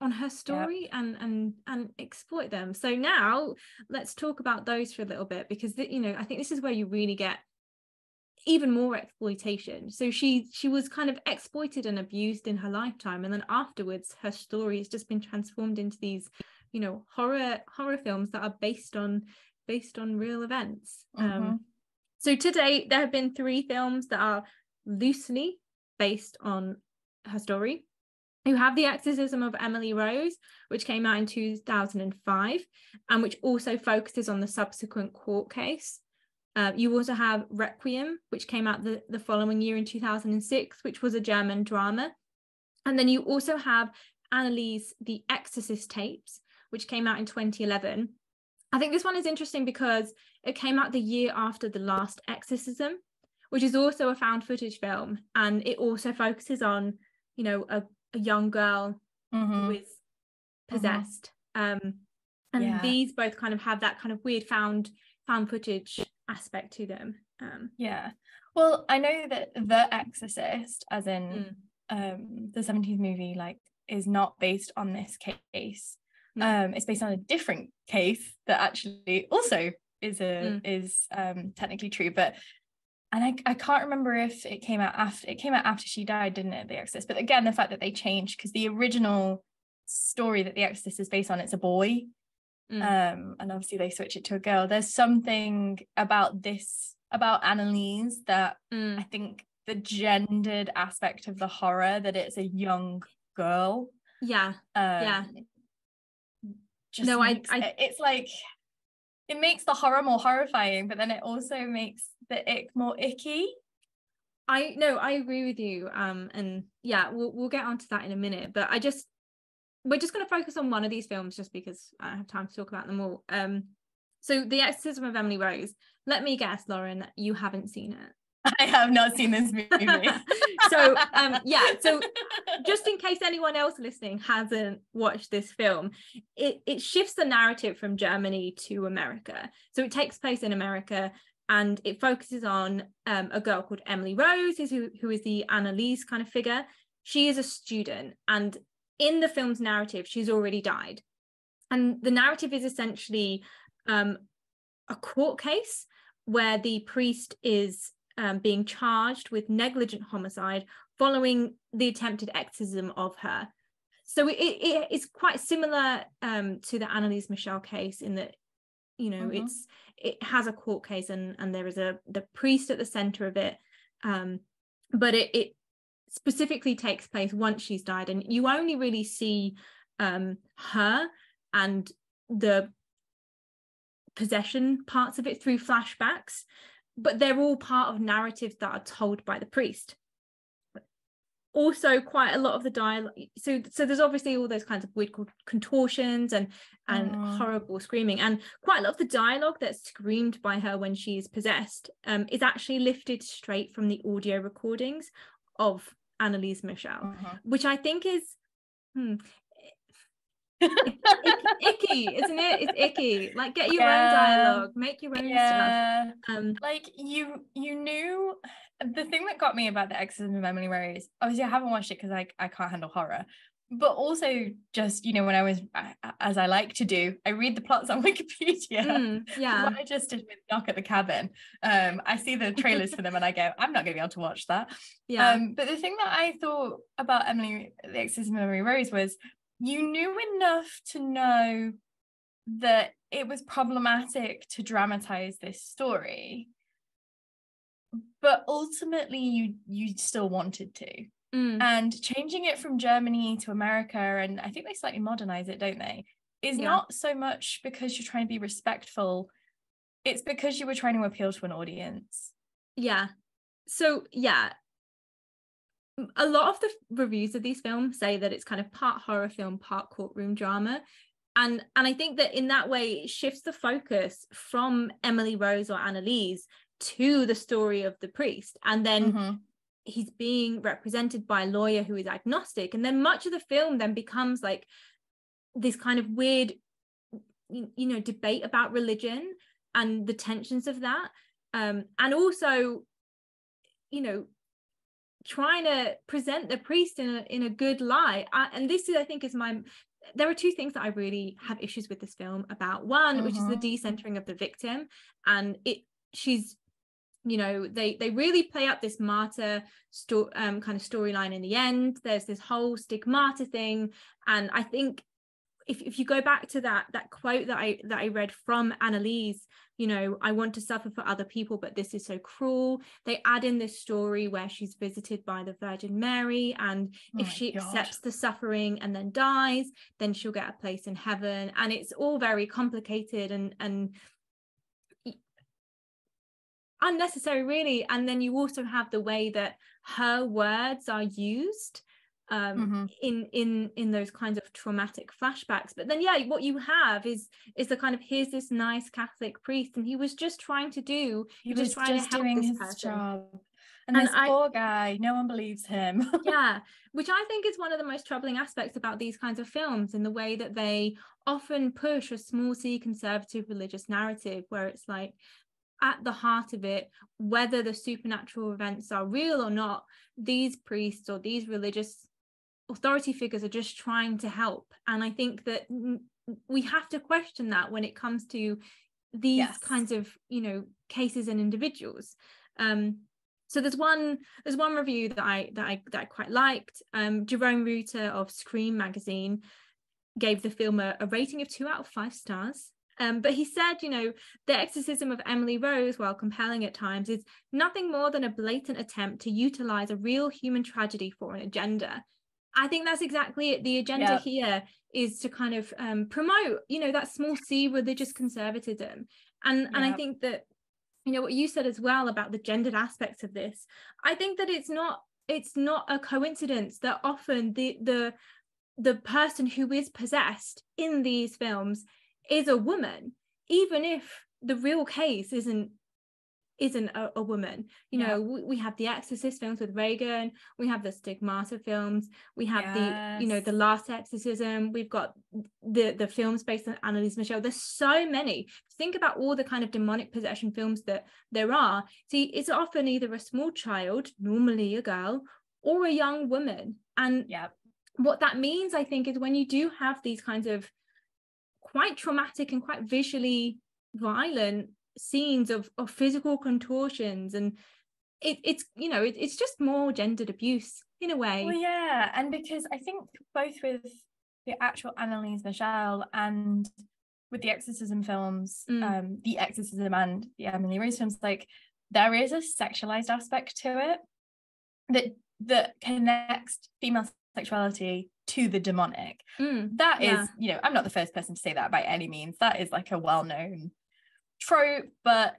B: on her story. Yep. and exploit them. So now let's talk about those for a little bit, because you know, I think this is where you really get even more exploitation. So she was kind of exploited and abused in her lifetime, and then afterwards her story has just been transformed into these, you know, horror films that are based on real events. So to date there have been 3 films that are loosely based on her story. You have The Exorcism of Emily Rose, which came out in 2005 and which also focuses on the subsequent court case. You also have Requiem, which came out the following year in 2006, which was a German drama. And then you also have Anneliese, The Exorcist tapes, which came out in 2011. I think this one is interesting because it came out the year after The Last Exorcism, which is also a found footage film. And it also focuses on, you know, a young girl who is possessed. And these both kind of have that kind of weird found footage aspect to them.
A: Well, I know that The Exorcist, as in the 70s movie, like, is not based on this case. It's based on a different case that actually also is technically true, but I can't remember if it came out after she died, didn't it, The Exorcist? But again, the fact that they changed, because the original story that The Exorcist is based on, it's a boy. And obviously they switch it to a girl. There's something about Anneliese that I think the gendered aspect of the horror, that it's a young girl. It's like, it makes the horror more horrifying, but then it also makes the ick more icky.
B: I agree with you. And yeah, we'll get onto that in a minute, but we're just going to focus on one of these films just because I don't have time to talk about them all. So The Exorcism of Emily Rose. Let me guess, Lauren, you haven't seen it.
A: I have not seen this movie.
B: So just in case anyone else listening hasn't watched this film, it shifts the narrative from Germany to America. So it takes place in America, and it focuses on a girl called Emily Rose, who is the Anneliese kind of figure. She is a student, and in the film's narrative, she's already died. And the narrative is essentially a court case where the priest is being charged with negligent homicide following the attempted exorcism of her. So it is quite similar to the Anneliese Michel case in that, you know, it has a court case and there is the priest at the center of it, but it specifically takes place once she's died, and you only really see her and the possession parts of it through flashbacks, but they're all part of narratives that are told by the priest. Also, quite a lot of the dialogue, so there's obviously all those kinds of weird contortions and horrible screaming, and quite a lot of the dialogue that's screamed by her when she's possessed is actually lifted straight from the audio recordings of Anneliese Michel, which I think is icky, isn't it? It's icky. Like, get your own dialogue, make your own stuff.
A: Like, you knew. The thing that got me about The Exorcism of Emily Rose, obviously I haven't watched it because I can't handle horror, but also just, you know, when I was, as I like to do, I read the plots on Wikipedia.
B: Yeah.
A: What I just did with Knock at the Cabin. I see the trailers for them and I go, I'm not going to be able to watch that.
B: Yeah.
A: But the thing that I thought about The Exorcism of Emily Rose was, you knew enough to know that it was problematic to dramatize this story, but ultimately you still wanted to. And changing it from Germany to America, and I think they slightly modernize it, don't they, is not so much because you're trying to be respectful, it's because you were trying to appeal to an audience.
B: Yeah. So yeah, a lot of the reviews of these films say that it's kind of part horror film, part courtroom drama. And I think that in that way, it shifts the focus from Emily Rose or Anneliese to the story of the priest. And then he's being represented by a lawyer who is agnostic. And then much of the film then becomes like this kind of weird, you know, debate about religion and the tensions of that. And also, you know, trying to present the priest in a good light. And this is, I think, is there are two things that I really have issues with this film about. One, which is the decentering of the victim, and she's, you know, they really play up this martyr kind of storyline in the end. There's this whole stigmata thing, and I think if you go back to that quote that I read from Anneliese, you know, I want to suffer for other people, but this is so cruel. They add in this story where she's visited by the Virgin Mary, and if she accepts the suffering and then dies, then she'll get a place in heaven. And it's all very complicated and unnecessary, really. And then you also have the way that her words are used in those kinds of traumatic flashbacks. But then what you have is the kind of, here's this nice Catholic priest, and he was just trying to do
A: just doing his job, and this poor guy, no one believes him.
B: Which I think is one of the most troubling aspects about these kinds of films, in the way that they often push a small c conservative religious narrative, where it's like, at the heart of it, whether the supernatural events are real or not, these priests or these religious authority figures are just trying to help. And I think that we have to question that when it comes to these kinds of, you know, cases and individuals. So there's one review that I quite liked. Jerome Ruter of Scream magazine gave the film a rating of 2 out of 5 stars. But he said, you know, The Exorcism of Emily Rose, while compelling at times, is nothing more than a blatant attempt to utilize a real human tragedy for an agenda. I think that's exactly it. The agenda here is to kind of promote, you know, that small c religious conservatism. And I think that, you know, what you said as well about the gendered aspects of this, I think that it's not a coincidence that often the person who is possessed in these films is a woman, even if the real case isn't a woman. You know, we have the Exorcist films with Reagan, we have the Stigmata films, we have the, you know, the Last Exorcism, we've got the films based on Anneliese Michel. There's so many. Think about all the kind of demonic possession films that there are. See, it's often either a small child, normally a girl, or a young woman. And what that means, I think, is when you do have these kinds of quite traumatic and quite visually violent scenes of physical contortions, and it's you know, it's just more gendered abuse in a way.
A: Well, and because I think both with the actual Anneliese Michel and with the Exorcism films, the Exorcism and the Emily Rose films, like, there is a sexualized aspect to it that connects female sexuality to the demonic. That is, you know, I'm not the first person to say that by any means. That is like a well-known trope, but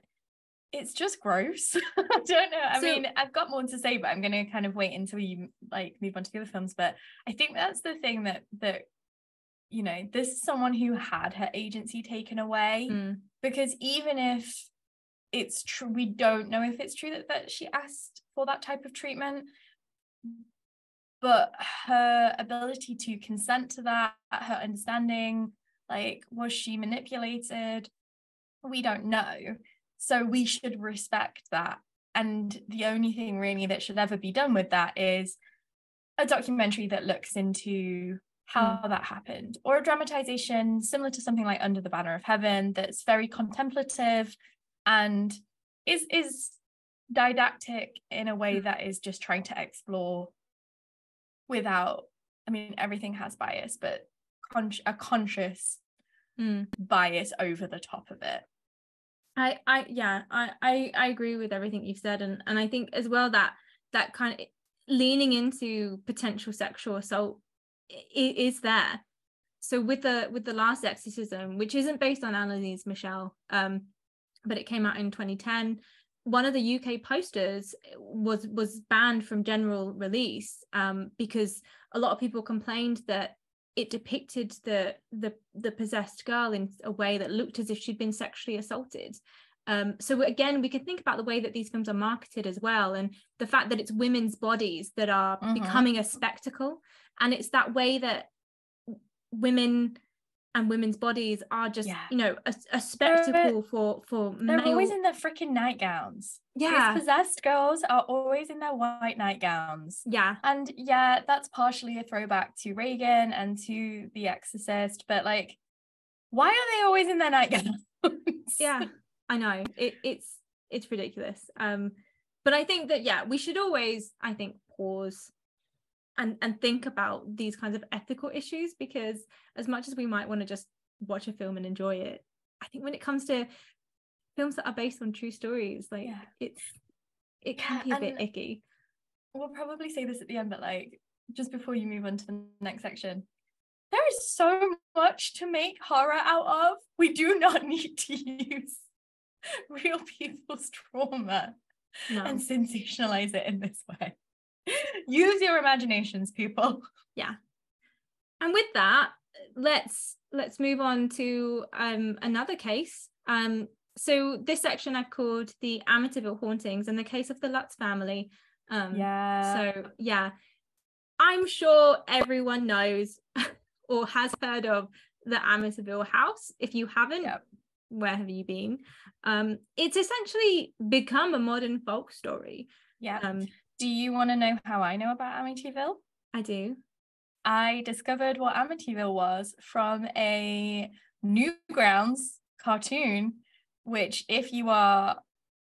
A: it's just gross. I don't know. I mean, I've got more to say, but I'm going to kind of wait until you like move on to the other films. But I think that's the thing that you know, this is someone who had her agency taken away, because even if it's true, we don't know if it's true that she asked for that type of treatment, but her ability to consent to that, her understanding, like, was she manipulated? We don't know. So we should respect that. And the only thing really that should ever be done with that is a documentary that looks into how that happened, or a dramatization similar to something like Under the Banner of Heaven that's very contemplative and is didactic in a way that is just trying to explore without, I mean, everything has bias, but a conscious bias over the top of it.
B: I agree with everything you've said, and I think as well that kind of leaning into potential sexual assault is there. So with the last Exorcism, which isn't based on Anneliese, Michel, but it came out in 2010, one of the UK posters was banned from general release because a lot of people complained that it depicted the possessed girl in a way that looked as if she'd been sexually assaulted. So again, we could think about the way that these films are marketed as well, and the fact that it's women's bodies that are becoming a spectacle, and it's that way that women and women's bodies are just a spectacle for
A: they're
B: male.
A: always in their freaking nightgowns. These possessed girls are always in their white nightgowns, and that's partially a throwback to Reagan and to The Exorcist, but like, why are they always in their nightgowns?
B: I know it's ridiculous, but I think that we should always, I think, pause and think about these kinds of ethical issues, because as much as we might want to just watch a film and enjoy it, I think when it comes to films that are based on true stories, like it can be a bit icky.
A: We'll probably say this at the end, but like, just before you move on to the next section, there is so much to make horror out of. We do not need to use real people's trauma and sensationalize it in this way. Use your imaginations, people.
B: And with that, let's move on to another case. So this section I've called the Amityville Hauntings, and the case of the Lutz family. So I'm sure everyone knows or has heard of the Amityville house. If you haven't, where have you been? It's essentially become a modern folk story.
A: Do you want to know how I know about Amityville?
B: I do.
A: I discovered what Amityville was from a Newgrounds cartoon, which if you are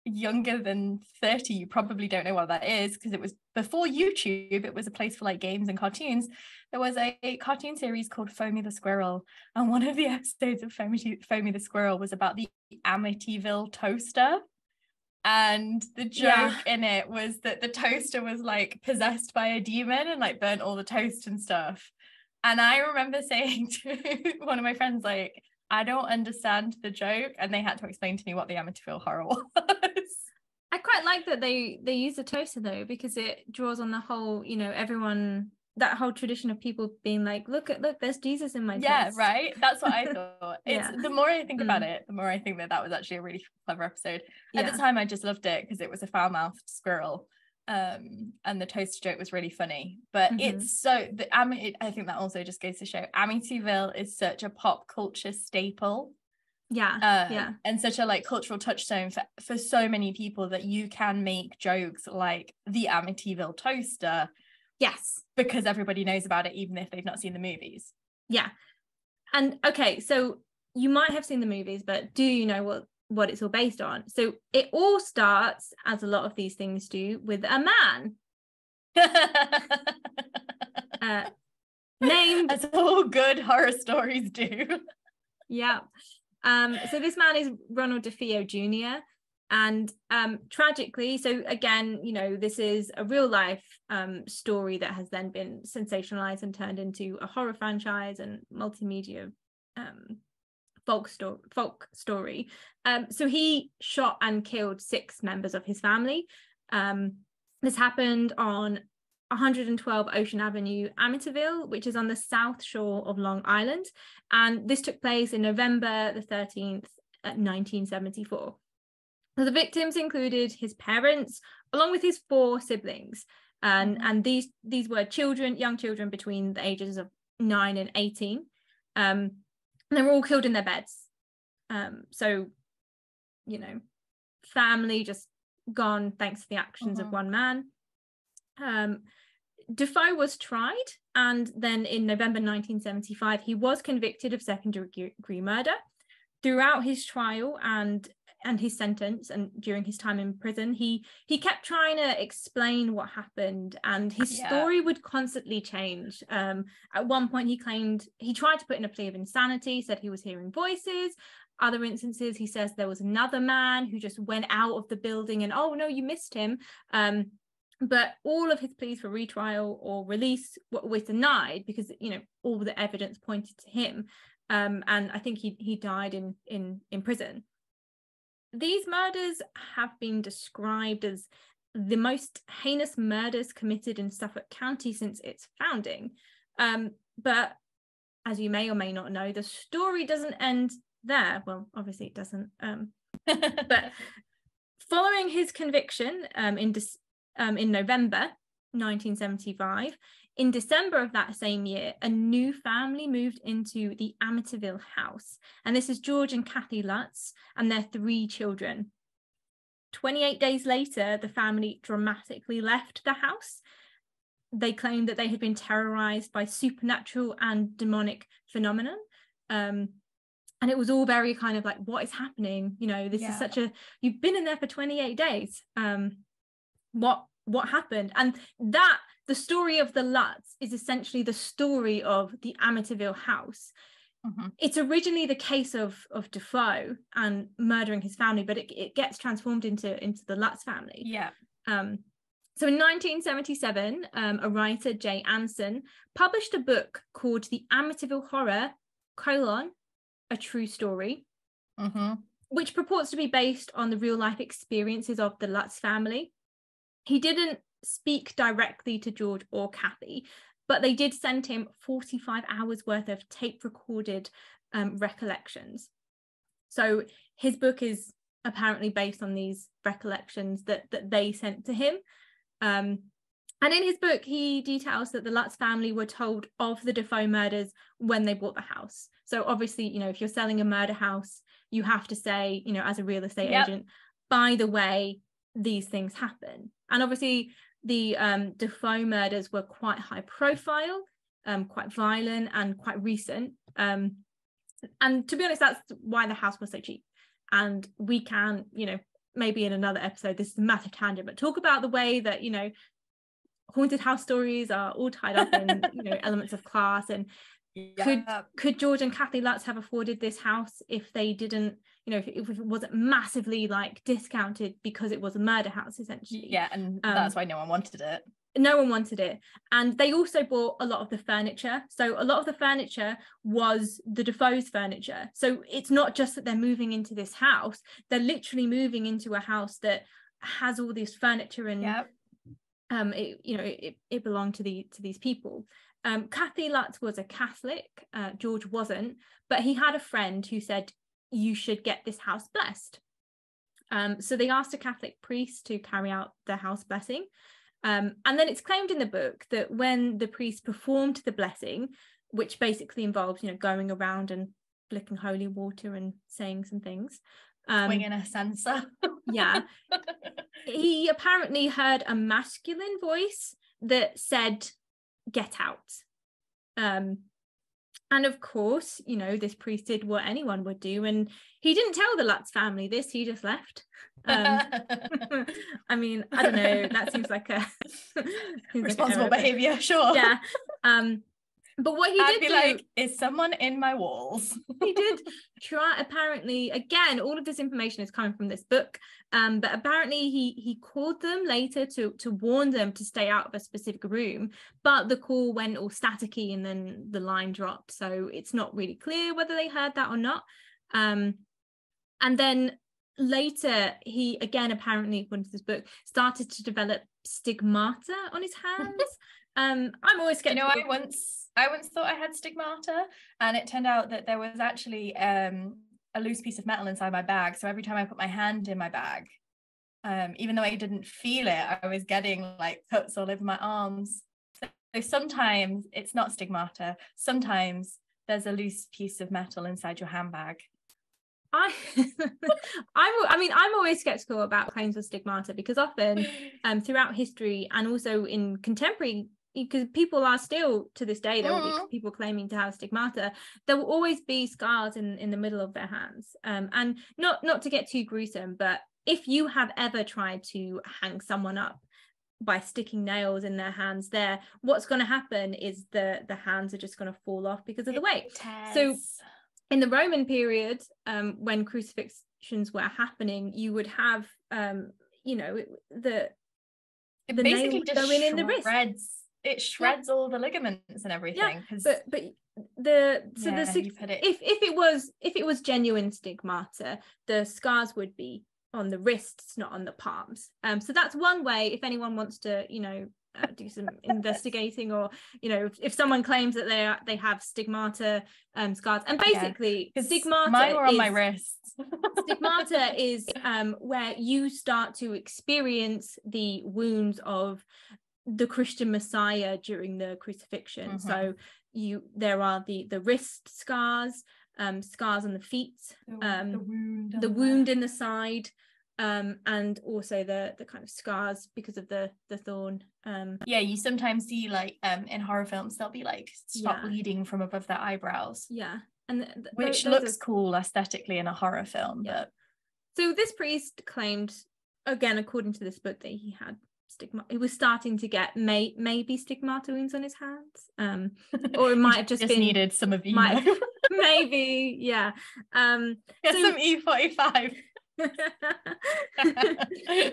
A: younger than 30, you probably don't know what that is, because it was before YouTube. It was a place for like games and cartoons. There was a cartoon series called Foamy the Squirrel, and one of the episodes of Foamy the Squirrel was about the Amityville toaster. And the joke in it was that the toaster was like possessed by a demon and like burnt all the toast and stuff. And I remember saying to one of my friends, like, I don't understand the joke, and they had to explain to me what the Amityville horror was.
B: I quite like that they use the toaster though, because it draws on the whole, everyone, that whole tradition of people being like, look, there's Jesus in my toast.
A: Right, that's what I thought. It's the more I think about it, the more I think that was actually a really clever episode. At the time I just loved it because it was a foul-mouthed squirrel, and the toaster joke was really funny. But it's so I think that also just goes to show Amityville is such a pop culture staple, and such a like cultural touchstone for so many people, that you can make jokes like the Amityville toaster, because everybody knows about it, even if they've not seen the movies.
B: And okay, so you might have seen the movies, but do you know what it's all based on? So it all starts, as a lot of these things do, with a man named,
A: as all good horror stories do.
B: So this man is Ronald DeFeo Jr. And tragically, so again, this is a real life story that has then been sensationalized and turned into a horror franchise and multimedia folk story. So he shot and killed 6 members of his family. This happened on 112 Ocean Avenue, Amityville, which is on the south shore of Long Island. And this took place in November the 13th, 1974. So the victims included his parents, along with his 4 siblings. And these were young children between the ages of 9 and 18. And they were all killed in their beds. So, family just gone thanks to the actions of one man. Defoe was tried, and then in November 1975 he was convicted of second-degree murder. Throughout his trial and his sentence, and during his time in prison, he kept trying to explain what happened, and his story would constantly change. At one point he claimed he tried to put in a plea of insanity, said he was hearing voices. Other instances he says there was another man who just went out of the building and, oh no, you missed him. But all of his pleas for retrial or release were denied because, you know, all the evidence pointed to him. And I think he died in prison. These murders have been described as the most heinous murders committed in Suffolk County since its founding. But as you may or may not know, the story doesn't end there. Well, obviously it doesn't. But following his conviction in November 1975, in December of that same year, a new family moved into the Amityville house. And this is George and Kathy Lutz and their 3 children. 28 days later, the family dramatically left the house. They claimed that they had been terrorized by supernatural and demonic phenomenon. And it was all very kind of like, what is happening? You know, this is such a, you've been in there for 28 days. What happened? And that, the story of the Lutz is essentially the story of the Amityville house. Mm-hmm. It's originally the case of Defoe and murdering his family, but it gets transformed into the Lutz family. Yeah. So in 1977, a writer, Jay Anson, published a book called The Amityville Horror, A True Story, which purports to be based on the real life experiences of the Lutz family. He didn't speak directly to George or Kathy, but they did send him 45 hours worth of tape recorded recollections. So his book is apparently based on these recollections that they sent to him. And in his book, he details that the Lutz family were told of the Defoe murders when they bought the house. So obviously, you know, if you're selling a murder house, you have to say, you know, as a real estate agent, by the way, these things happen. And obviously the Defoe murders were quite high profile, quite violent and quite recent. And to be honest, that's why the house was so cheap. And we can, you know, maybe in another episode, this is a massive tangent, but talk about the way that, you know, haunted house stories are all tied up in, you know, elements of class. And could George and Kathy Lutz have afforded this house if they didn't, you know, if it wasn't massively like discounted because it was a murder house essentially?
A: Yeah, and that's why no one wanted it.
B: No one wanted it. And they also bought a lot of the furniture. So a lot of the furniture was the Defoe's furniture. So it's not just that they're moving into this house, they're literally moving into a house that has all this furniture and it belonged to these people. Kathy Lutz was a Catholic, George wasn't, but he had a friend who said, you should get this house blessed. So they asked a Catholic priest to carry out the house blessing. And then it's claimed in the book that when the priest performed the blessing, which basically involves, you know, going around and flicking holy water and saying some things.
A: Swinging a censer.
B: Yeah. He apparently heard a masculine voice that said, get out. And of course, you know, this priest did what anyone would do, and he didn't tell the Lutz family this, he just left. I mean, I don't know, that seems like a
A: responsible behavior, sure.
B: Yeah. But what he did do,
A: like, is someone in my walls?
B: He did try, apparently, again, all of this information is coming from this book, but apparently he called them later to warn them to stay out of a specific room, but the call went all staticky and then the line dropped, so it's not really clear whether they heard that or not. And then later, he, again, apparently, according to this book, started to develop stigmata on his hands. I'm always skeptical.
A: You know, I once thought I had stigmata, and it turned out that there was actually a loose piece of metal inside my bag. So every time I put my hand in my bag, even though I didn't feel it, I was getting like cuts all over my arms. So sometimes it's not stigmata. Sometimes there's a loose piece of metal inside your handbag.
B: I'm always skeptical about claims of stigmata, because often throughout history and also in contemporary because people are still to this day, there will be people claiming to have stigmata, there will always be scars in the middle of their hands, and not to get too gruesome, but if you have ever tried to hang someone up by sticking nails in their hands, there what's going to happen is the hands are just going to fall off because of the weight. So in the Roman period, when crucifixions were happening, you would have the
A: basically
B: nail
A: just
B: going in the wrist.
A: It shreds all the ligaments and everything.
B: But if it was genuine stigmata, the scars would be on the wrists, not on the palms. So that's one way, if anyone wants to do some investigating, or if someone claims that they have stigmata scars, and basically stigmata,
A: mine were on my wrists.
B: Stigmata is where you start to experience the wounds of the Christian Messiah during the crucifixion. So there are the wrist scars, scars on the feet, the wound in the side, and also the kind of scars because of the thorn.
A: You sometimes see in horror films they'll be stop bleeding from above their eyebrows,
B: and
A: which looks cool aesthetically in a horror film. But
B: so this priest claimed, again according to this book, that he had he was starting to get maybe stigmata wounds on his hands, or it might have just been
A: needed some of
B: maybe
A: some E45.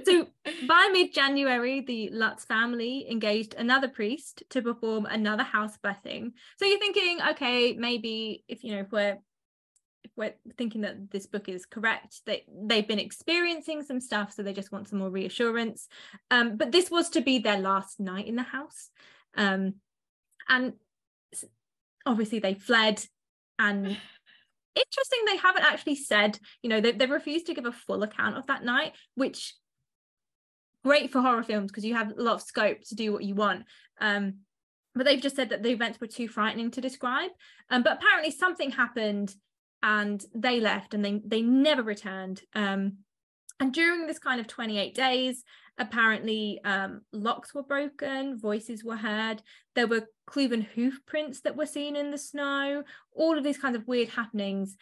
B: So by mid-January, the Lutz family engaged another priest to perform another house blessing. So you're thinking, okay, maybe if we're thinking that this book is correct, they've been experiencing some stuff, so they just want some more reassurance. But this was to be their last night in the house, and obviously they fled. And interesting, they haven't actually said, they refused to give a full account of that night, which great for horror films because you have a lot of scope to do what you want. But they've just said that the events were too frightening to describe. But apparently something happened and they left, and they never returned. And during this kind of 28 days, apparently locks were broken, voices were heard, there were cloven hoof prints that were seen in the snow, all of these kinds of weird happenings,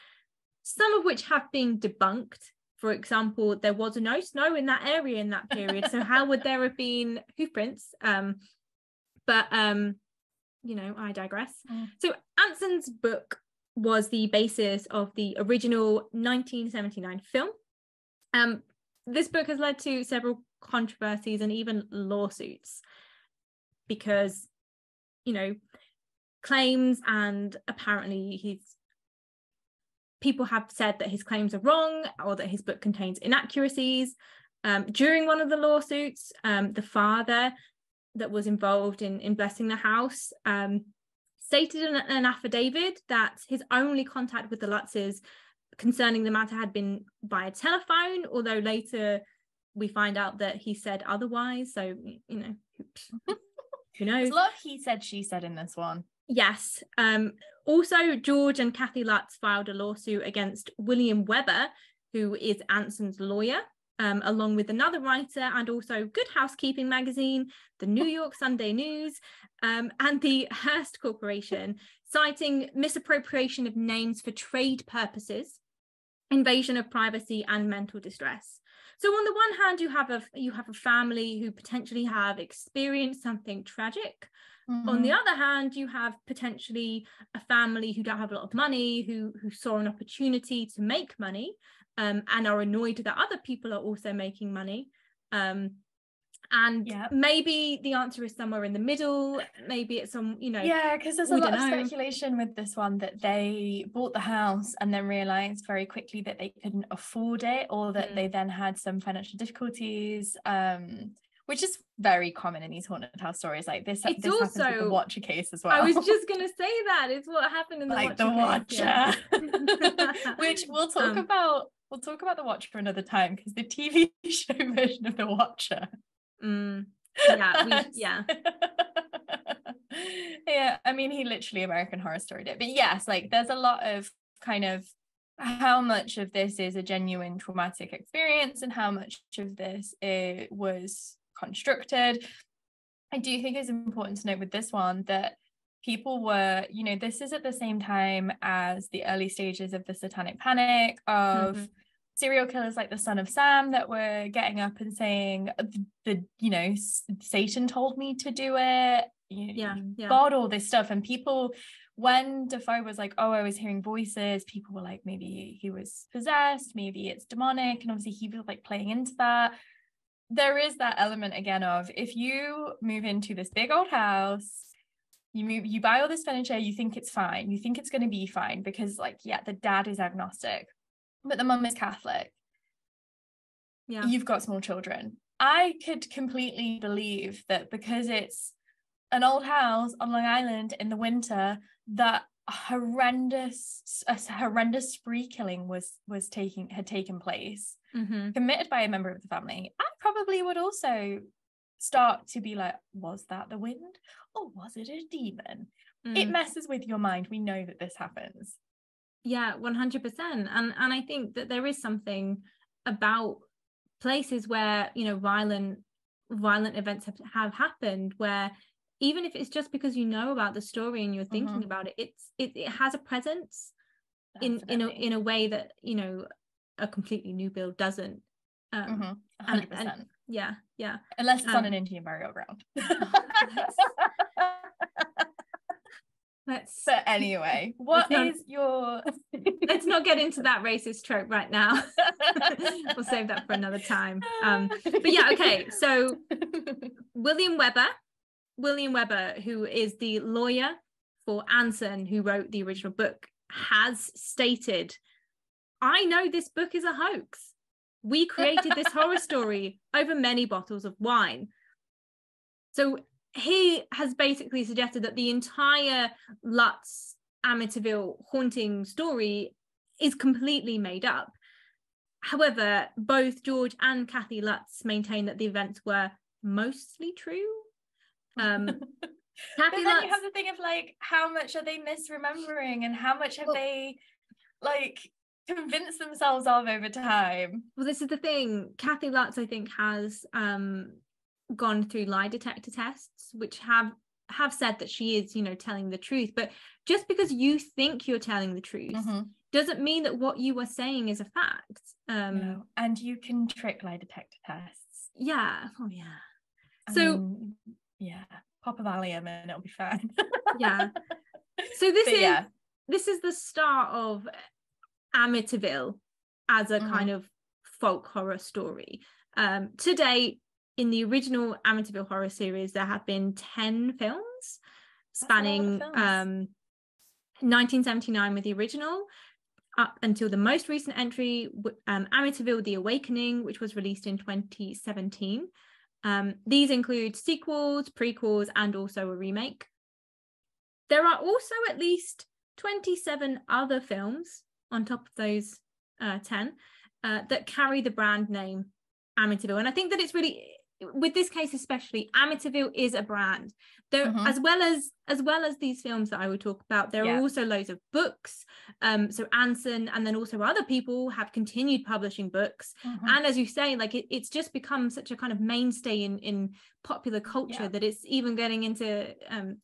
B: some of which have been debunked. For example, there was no snow in that area in that period, so how would there have been hoof prints? But I digress. So Anson's book was the basis of the original 1979 film. This book has led to several controversies and even lawsuits because, claims, and apparently people have said that his claims are wrong or that his book contains inaccuracies. During one of the lawsuits, the father that was involved in blessing the house stated in an affidavit that his only contact with the Lutzes concerning the matter had been via telephone, although later we find out that he said otherwise. So, who knows?
A: There's a lot of he said, she said in this one.
B: Yes. Also, George and Kathy Lutz filed a lawsuit against William Weber, who is Anson's lawyer, along with another writer, and also Good Housekeeping magazine, the New York Sunday News, and the Hearst Corporation, citing misappropriation of names for trade purposes, invasion of privacy, and mental distress. So on the one hand, you have a family who potentially have experienced something tragic. On the other hand, you have potentially a family who don't have a lot of money, who saw an opportunity to make money, and are annoyed that other people are also making money. Maybe the answer is somewhere in the middle. Maybe it's some,
A: because there's a lot of speculation with this one that they bought the house and then realized very quickly that they couldn't afford it, or that they then had some financial difficulties, which is very common in these haunted house stories like this. It's also happens with the Watcher case as well.
B: I was just gonna say that it's what happened in the Watcher
A: case, which we'll talk about the Watcher another time, because the TV show version of the Watcher. I mean, he literally American Horror Story did. But yes, there's a lot of kind of how much of this is a genuine traumatic experience and how much of this was constructed. I do think it's important to note with this one that people were, this is at the same time as the early stages of the satanic panic, of serial killers like the son of Sam that were getting up and saying, Satan told me to do it. God, all this stuff. And people, when Defoe was like, oh, I was hearing voices, people were like, maybe he was possessed, maybe it's demonic. And obviously he was like playing into that. There is that element again of, if you move into this big old house, you buy all this furniture, you think it's fine, you think it's going to be fine because the dad is agnostic, but the mum is Catholic. Yeah, you've got small children. I could completely believe that because it's an old house on Long Island in the winter, that a horrendous spree killing had taken place, committed by a member of the family. I probably would also start to be like, was that the wind or was it a demon? It messes with your mind. We know that this happens.
B: Yeah, 100%. And I think that there is something about places where, violent events have happened, where even if it's just because you know about the story and you're thinking about it, it has a presence in a way that, a completely new build doesn't.
A: 100%.
B: And yeah.
A: Unless it's on an Indian burial ground. But anyway,
B: let's not get into that racist trope right now. We'll save that for another time. But yeah, okay. So William Weber, who is the lawyer for Anson, who wrote the original book, has stated, I know this book is a hoax. We created this horror story over many bottles of wine. So he has basically suggested that the entire Lutz Amityville haunting story is completely made up. However, both George and Kathy Lutz maintain that the events were mostly true.
A: But then you have the thing of how much are they misremembering and how much have they convinced themselves of over time?
B: Well, this is the thing. Kathy Lutz, I think, has gone through lie detector tests, which have said that she is, telling the truth. But just because you think you're telling the truth doesn't mean that what you are saying is a fact.
A: No. And you can trick lie detector tests.
B: Yeah. Oh, yeah.
A: Pop a Valium and it'll be fine.
B: Yeah. So this is the start of Amityville as a kind of folk horror story. To date, in the original Amityville horror series, there have been 10 films spanning 1979 with the original up until the most recent entry, Amityville The Awakening, which was released in 2017. These include sequels, prequels, and also a remake. There are also at least 27 other films on top of those 10 that carry the brand name Amityville. And I think that it's really, with this case especially, Amityville is a brand. There, as well as these films that I would talk about, there are also loads of books. So Anson and then also other people have continued publishing books. And as you say, it's just become such a kind of mainstay in popular culture that it's even getting into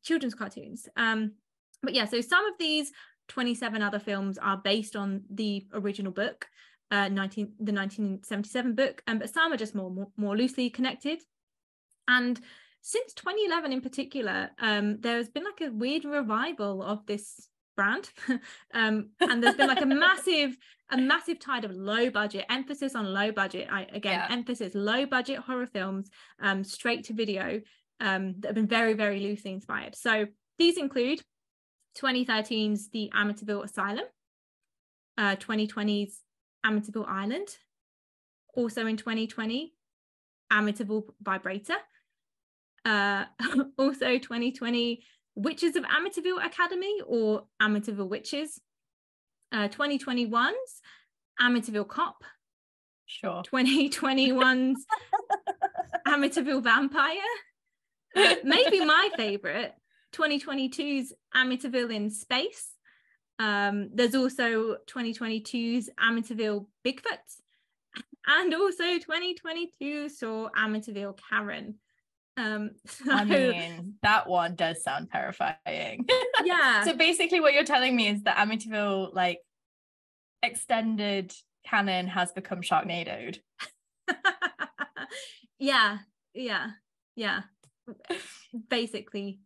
B: children's cartoons. But yeah, so some of these 27 other films are based on the original book, the 1977 book, but some are just more loosely connected. And since 2011 in particular, there's been a weird revival of this brand, and there's been a massive tide of low budget emphasis on low budget. Emphasis low budget horror films, straight to video, that have been very, very loosely inspired. So these include 2013's The Amityville Asylum, 2020's Amityville Island, also in 2020, Amityville Vibrator, also 2020, Witches of Amityville Academy or Amityville Witches, 2021's Amityville Cop,
A: sure,
B: 2021's Amityville Vampire, maybe my favorite, 2022's Amityville in Space. There's also 2022's Amityville Bigfoot, and also 2022 saw Amityville Karen. So,
A: I mean, that one does sound terrifying.
B: yeah.
A: So basically what you're telling me is that Amityville like extended canon has become Sharknadoed.
B: yeah basically.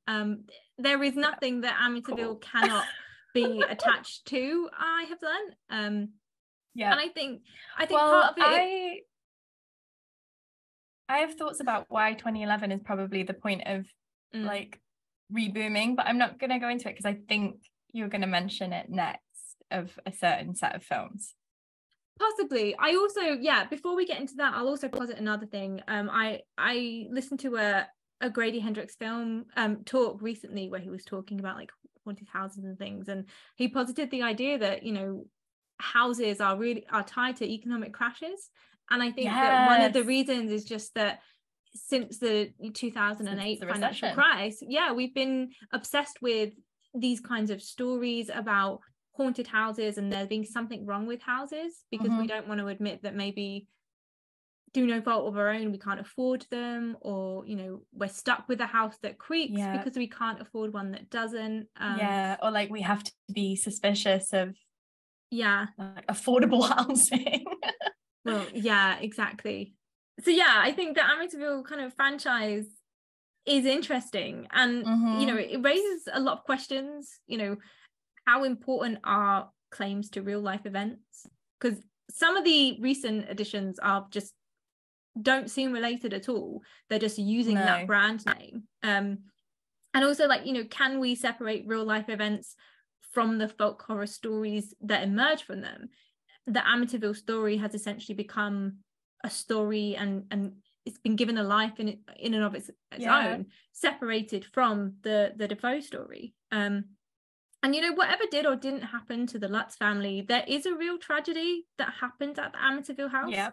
B: There is nothing that Amityville cannot be attached to, I have learned. And I think part of it,
A: I have thoughts about why 2011 is probably the point of like rebooming, but I'm not going to go into it because I think you're going to mention it next, of a certain set of films.
B: Possibly. I also, before we get into that, I'll also posit another thing. I listened to a Grady Hendrix film talk recently where he was talking about like haunted houses and things, and he posited the idea that, you know, houses are tied to economic crashes. And I think that one of the reasons is just that since the 2008 financial crisis, we've been obsessed with these kinds of stories about haunted houses and there being something wrong with houses, because we don't want to admit that maybe through no fault of our own we can't afford them, or, you know, we're stuck with a house that creaks because we can't afford one that doesn't.
A: Or like we have to be suspicious of like, affordable housing.
B: Well, exactly. So I think the Amityville kind of franchise is interesting, and you know, it raises a lot of questions. You know, how important are claims to real life events? Because some of the recent editions are just don't seem related at all. They're just using that brand name. And also, like, you know, can we separate real life events from the folk horror stories that emerge from them? The Amityville story has essentially become a story, and it's been given a life in and of its own, separated from the Defoe story. And you know, whatever did or didn't happen to the Lutz family, there is a real tragedy that happened at the Amityville house.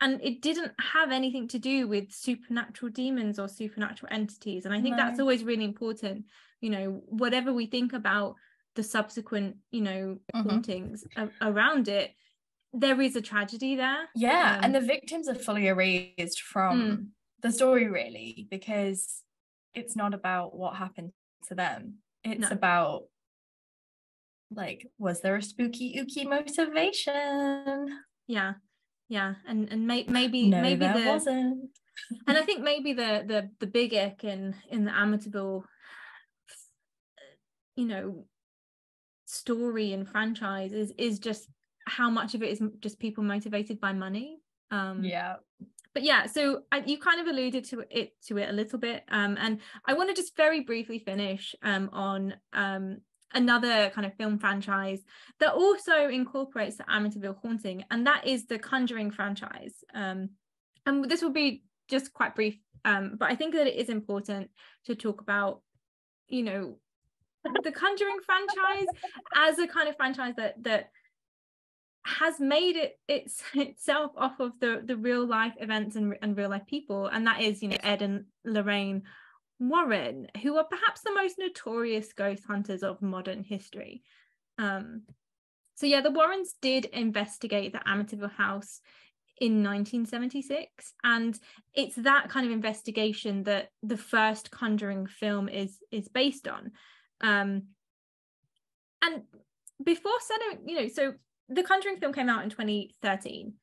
B: And it didn't have anything to do with supernatural demons or supernatural entities. And I think that's always really important. You know, whatever we think about the subsequent, you know, hauntings around it, there is a tragedy there.
A: And the victims are fully erased from the story, really, because it's not about what happened to them. It's about, like, was there a spooky ooky motivation?
B: And maybe
A: there wasn't.
B: And I think maybe the big ick in the Amityville, you know, story and franchise is just how much of it is just people motivated by money. But so you kind of alluded to it a little bit, and I want to just very briefly finish on another kind of film franchise that also incorporates the Amityville haunting, and that is the Conjuring franchise. And this will be just quite brief, but I think that it is important to talk about, you know, the Conjuring franchise as a kind of franchise that has made itself off of the real life events and real life people, and that is, you know, Ed and Lorraine Warren, who are perhaps the most notorious ghost hunters of modern history. So the Warrens did investigate the Amityville house in 1976, and it's that kind of investigation that the first Conjuring film is based on. And before setting, you know, so the Conjuring film came out in 2013,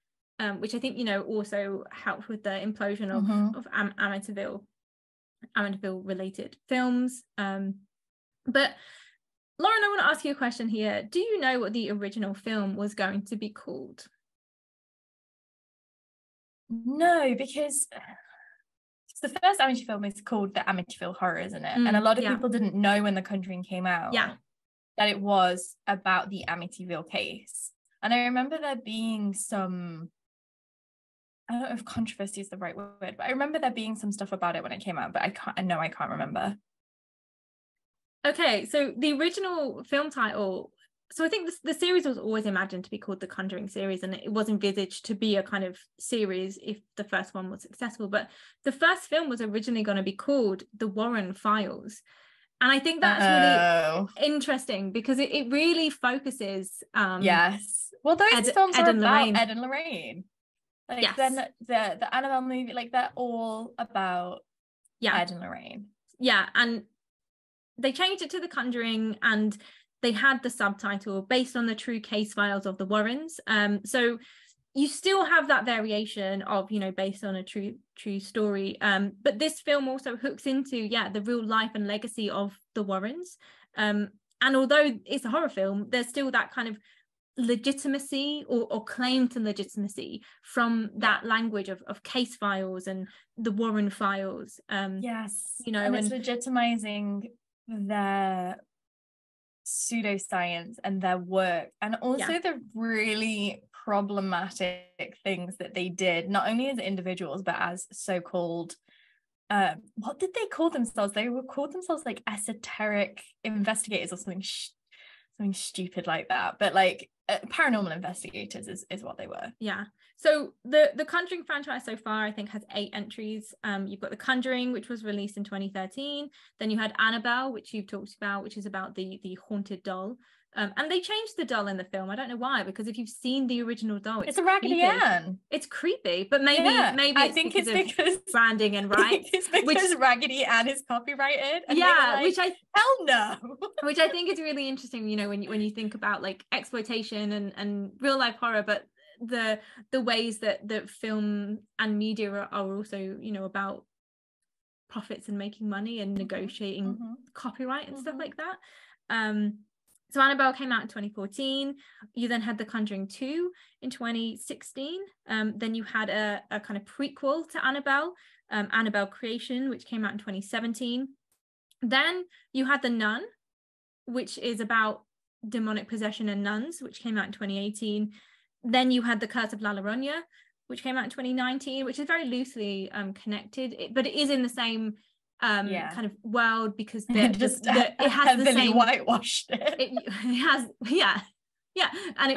B: which I think, you know, also helped with the implosion of Amityville related films. But Lauren, I want to ask you a question here. Do you know what the original film was going to be called?
A: No, because the first Amityville film is called the Amityville Horror, isn't it? And a lot of people didn't know when The Conjuring came out that it was about the Amityville case. And I remember there being some, I don't know if controversy is the right word, but I remember there being some stuff about it when it came out, but I can't remember.
B: Okay, so the original film title, so I think the series was always imagined to be called the Conjuring series, and it was envisaged to be a kind of series if the first one was successful. But the first film was originally going to be called The Warren Files. And I think that's really interesting because it really focuses.
A: Well, those films are about Ed and Lorraine. Like,
B: yes.
A: then the Annabelle movie, like, they're all about Ed and Lorraine.
B: Yeah, and they changed it to The Conjuring, and they had the subtitle based on the true case files of the Warrens. So you still have that variation of, you know, based on a true story. But this film also hooks into, the real life and legacy of the Warrens. And although it's a horror film, there's still that kind of legitimacy or claim to legitimacy from that language of case files and the Warren files.
A: Yes,
B: you know,
A: and it's legitimizing their pseudoscience and their work, and also the really problematic things that they did, not only as individuals but as so-called what did they call themselves? They were called themselves like esoteric investigators or something stupid like that, but like paranormal investigators is what they were.
B: So the Conjuring franchise so far, I think, has 8 entries. You've got The Conjuring, which was released in 2013. Then you had Annabelle, which you've talked about, which is about the haunted doll. And they changed the doll in the film. I don't know why, because if you've seen the original doll,
A: it's a Raggedy Ann.
B: It's creepy, but maybe
A: I think it's because
B: branding and rights.
A: It's because Raggedy Ann is copyrighted. And
B: which
A: hell no.
B: Which I think is really interesting, you know, when you think about like exploitation and real life horror, but the ways that film and media are also, you know, about profits and making money and negotiating copyright and stuff like that. So Annabelle came out in 2014. You then had The Conjuring 2 in 2016. Then you had a kind of prequel to Annabelle, Annabelle Creation, which came out in 2017. Then you had The Nun, which is about demonic possession and nuns, which came out in 2018. Then you had The Curse of La Llorona, which came out in 2019, which is very loosely connected, but it is in the same kind of world, because it has the same
A: whitewashed
B: it has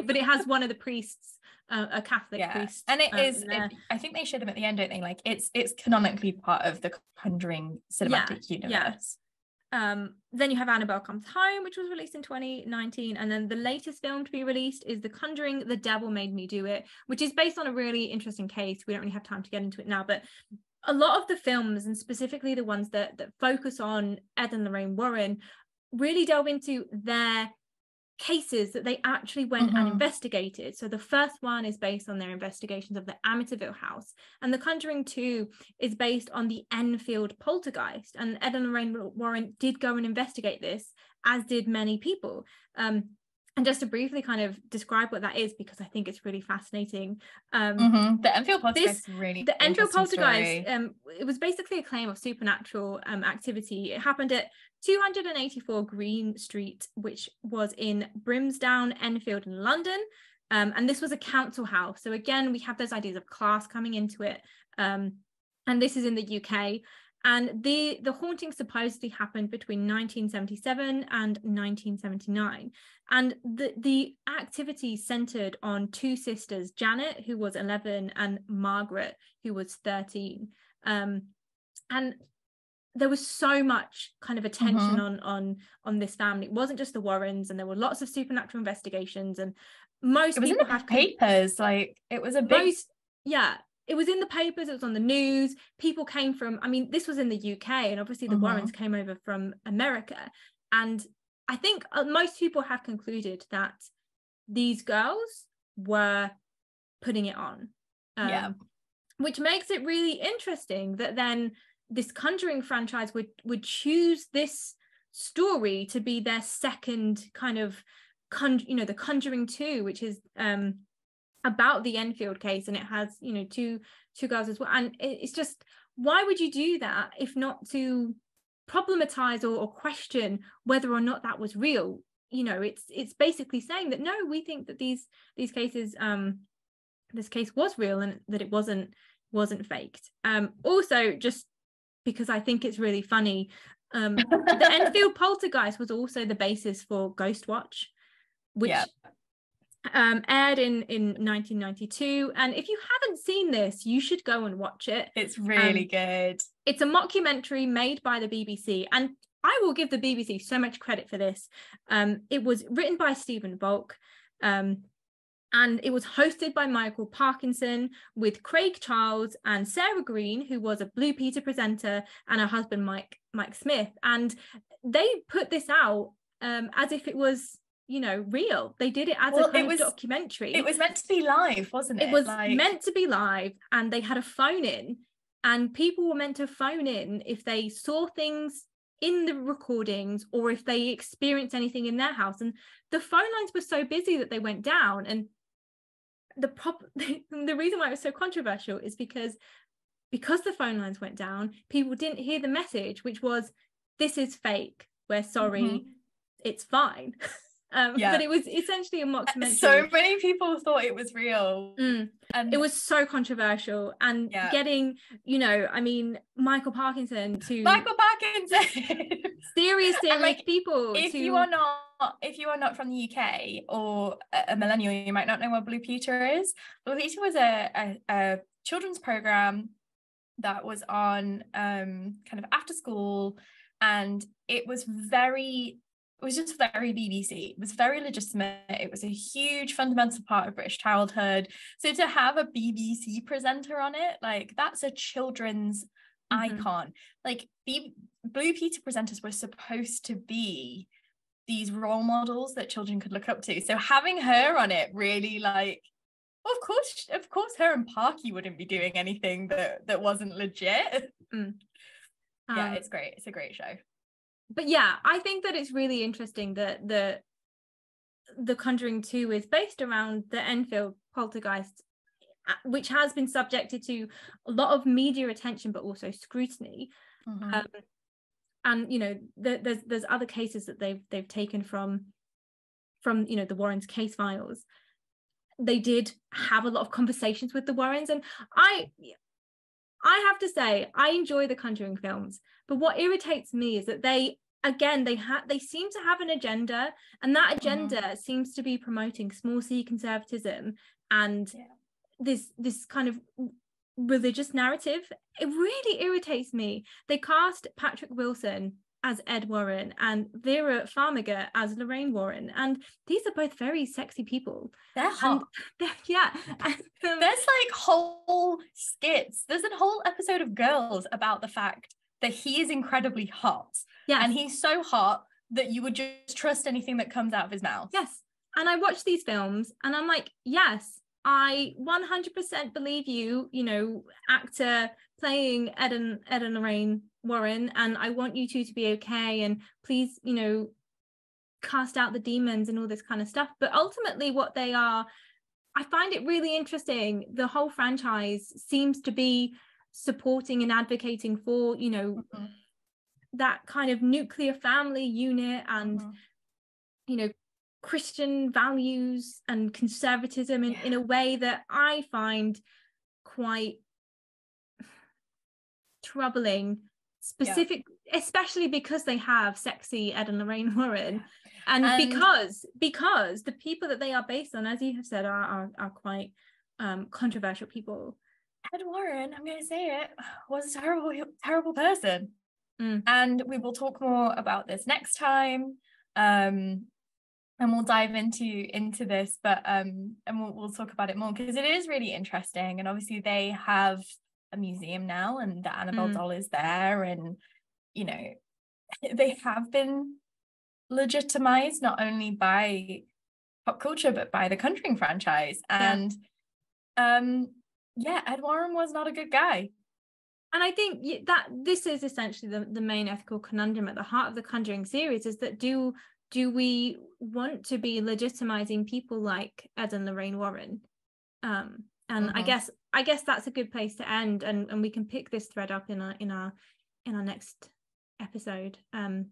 B: but it has one of the priests, a Catholic priest,
A: and it is I think they show them at the end, don't they? Like it's canonically part of the Conjuring cinematic universe.
B: Then you have Annabelle Comes Home, which was released in 2019, and then the latest film to be released is The Conjuring: The Devil Made Me Do It, which is based on a really interesting case. We don't really have time to get into it now, but a lot of the films, and specifically the ones that focus on Ed and Lorraine Warren, really delve into their cases that they actually went and investigated. So the first one is based on their investigations of the Amityville house, and The Conjuring 2 is based on the Enfield poltergeist, and Ed and Lorraine Warren did go and investigate this, as did many people. And just to briefly kind of describe what that is, because I think it's really fascinating.
A: The Enfield poltergeist
B: the Enfield poltergeist, it was basically a claim of supernatural activity. It happened at 284 Green Street, which was in Brimsdown, Enfield in London. And this was a council house. So again, we have those ideas of class coming into it. And this is in the UK. And the haunting supposedly happened between 1977 and 1979. And the activity centered on 2 sisters, Janet, who was 11, and Margaret, who was 13. And there was so much kind of attention on this family. It wasn't just the Warrens, and there were lots of supernatural investigations, and most people have
A: papers. Like it was a big
B: it was in the papers, it was on the news. People came from, I mean, this was in the UK, and obviously the Warrens came over from America. And I think most people have concluded that these girls were putting it on. Which makes it really interesting that then this Conjuring franchise would choose this story to be their second kind of, The Conjuring 2, which is about the Enfield case, and it has, you know, two girls as well. And it's just, why would you do that if not to problematize or question whether or not that was real? You know, it's basically saying that no, we think that these cases, this case was real, and that it wasn't faked. Also, just because I think it's really funny, the Enfield poltergeist was also the basis for Ghostwatch, which aired in 1992. And if you haven't seen this, you should go and watch it.
A: It's really good.
B: It's a mockumentary made by the BBC, and I will give the BBC so much credit for this. It was written by Stephen Volk. And it was hosted by Michael Parkinson, with Craig Charles and Sarah Green, who was a Blue Peter presenter, and her husband Mike Smith. And they put this out as if it was, you know, real. They did it as a kind of documentary.
A: It was meant to be live, wasn't it?
B: It was meant to be live, and they had a phone in, and people were meant to phone in if they saw things in the recordings or if they experienced anything in their house. And the phone lines were so busy that they went down. And the reason why it was so controversial is because the phone lines went down, people didn't hear the message, which was, this is fake, we're sorry, it's fine. But it was essentially a mockumentary.
A: So many people thought it was real.
B: And it was so controversial. And getting, you know, I mean, Michael Parkinson serious like, people. If you are not from the UK or a millennial, you might not know what Blue Peter is. Blue Peter was a children's program that was on kind of after school, and it was just very BBC. It was very legitimate. It was a huge fundamental part of British childhood. So to have a BBC presenter on it, like, that's a children's icon. Like, Blue Peter presenters were supposed to be these role models that children could look up to. So having her on it really, like, of course her and Parky wouldn't be doing anything that wasn't legit. Yeah, it's great. It's a great show. But yeah, I think that it's really interesting that the Conjuring 2 is based around the Enfield poltergeist, which has been subjected to a lot of media attention, but also scrutiny. And you know, there's other cases that they've taken from you know, the Warrens' case files. They did have a lot of conversations with the Warrens, and I have to say, I enjoy the Conjuring films, but what irritates me is that they seem to have an agenda, and that agenda seems to be promoting small c conservatism and this kind of religious narrative. It really irritates me. They cast Patrick Wilson as Ed Warren and Vera Farmiga as Lorraine Warren, and these are both very sexy people.
A: They're hot. There's like whole skits. There's a whole episode of Girls about the fact that he is incredibly hot. And he's so hot that you would just trust anything that comes out of his mouth.
B: And I watch these films and I'm like, yes, I 100% believe you, you know, actor playing Ed and Lorraine Warren, and I want you two to be okay, and please, you know, cast out the demons and all this kind of stuff. But ultimately what they are, I find it really interesting. The whole franchise seems to be supporting and advocating for, you know, that kind of nuclear family unit and, you know, Christian values and conservatism in a way that I find quite troubling, especially because they have sexy Ed and Lorraine Warren, and because the people that they are based on, as you have said, are quite controversial people.
A: Ed Warren, I'm going to say it, was a terrible person. And we will talk more about this next time, and we'll dive into this, but and we'll talk about it more, because it is really interesting. And obviously they have a museum now, and the Annabelle doll is there, and you know, they have been legitimized not only by pop culture but by the Conjuring franchise. And Ed Warren was not a good guy.
B: And I think that this is essentially the main ethical conundrum at the heart of the Conjuring series, is that do we want to be legitimizing people like Ed and Lorraine Warren? And I guess that's a good place to end, and we can pick this thread up in our next episode. And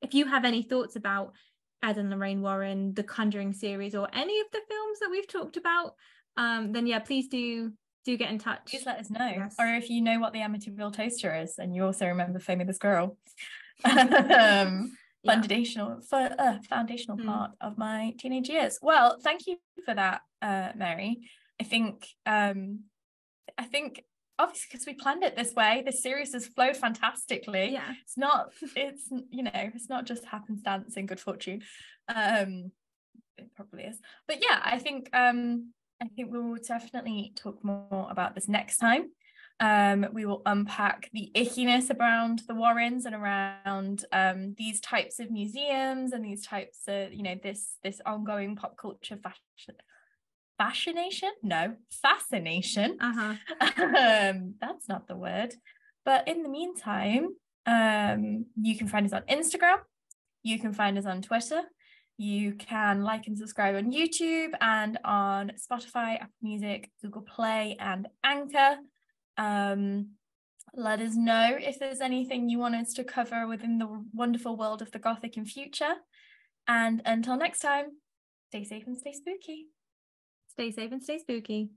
B: if you have any thoughts about Ed and Lorraine Warren, the Conjuring series, or any of the films that we've talked about, then please do get in touch.
A: Please let us know. Or if you know what the Amityville toaster is, and you also remember Fame of this Girl. Foundational part of my teenage years. Well, thank you for that, Mary. I think obviously, because we planned it this way, this series has flowed fantastically. It's not just happenstance and good fortune. it probably is. But yeah, I think we will definitely talk more about this next time. We will unpack the ickiness around the Warrens and around these types of museums and these types of, you know, this ongoing pop culture fascination. That's not the word. But in the meantime, you can find us on Instagram. You can find us on Twitter. You can like and subscribe on YouTube and on Spotify, Apple Music, Google Play, and Anchor. Let us know if there's anything you want us to cover within the wonderful world of the Gothic in future. And until next time, stay safe and stay spooky.
B: Stay safe and stay spooky.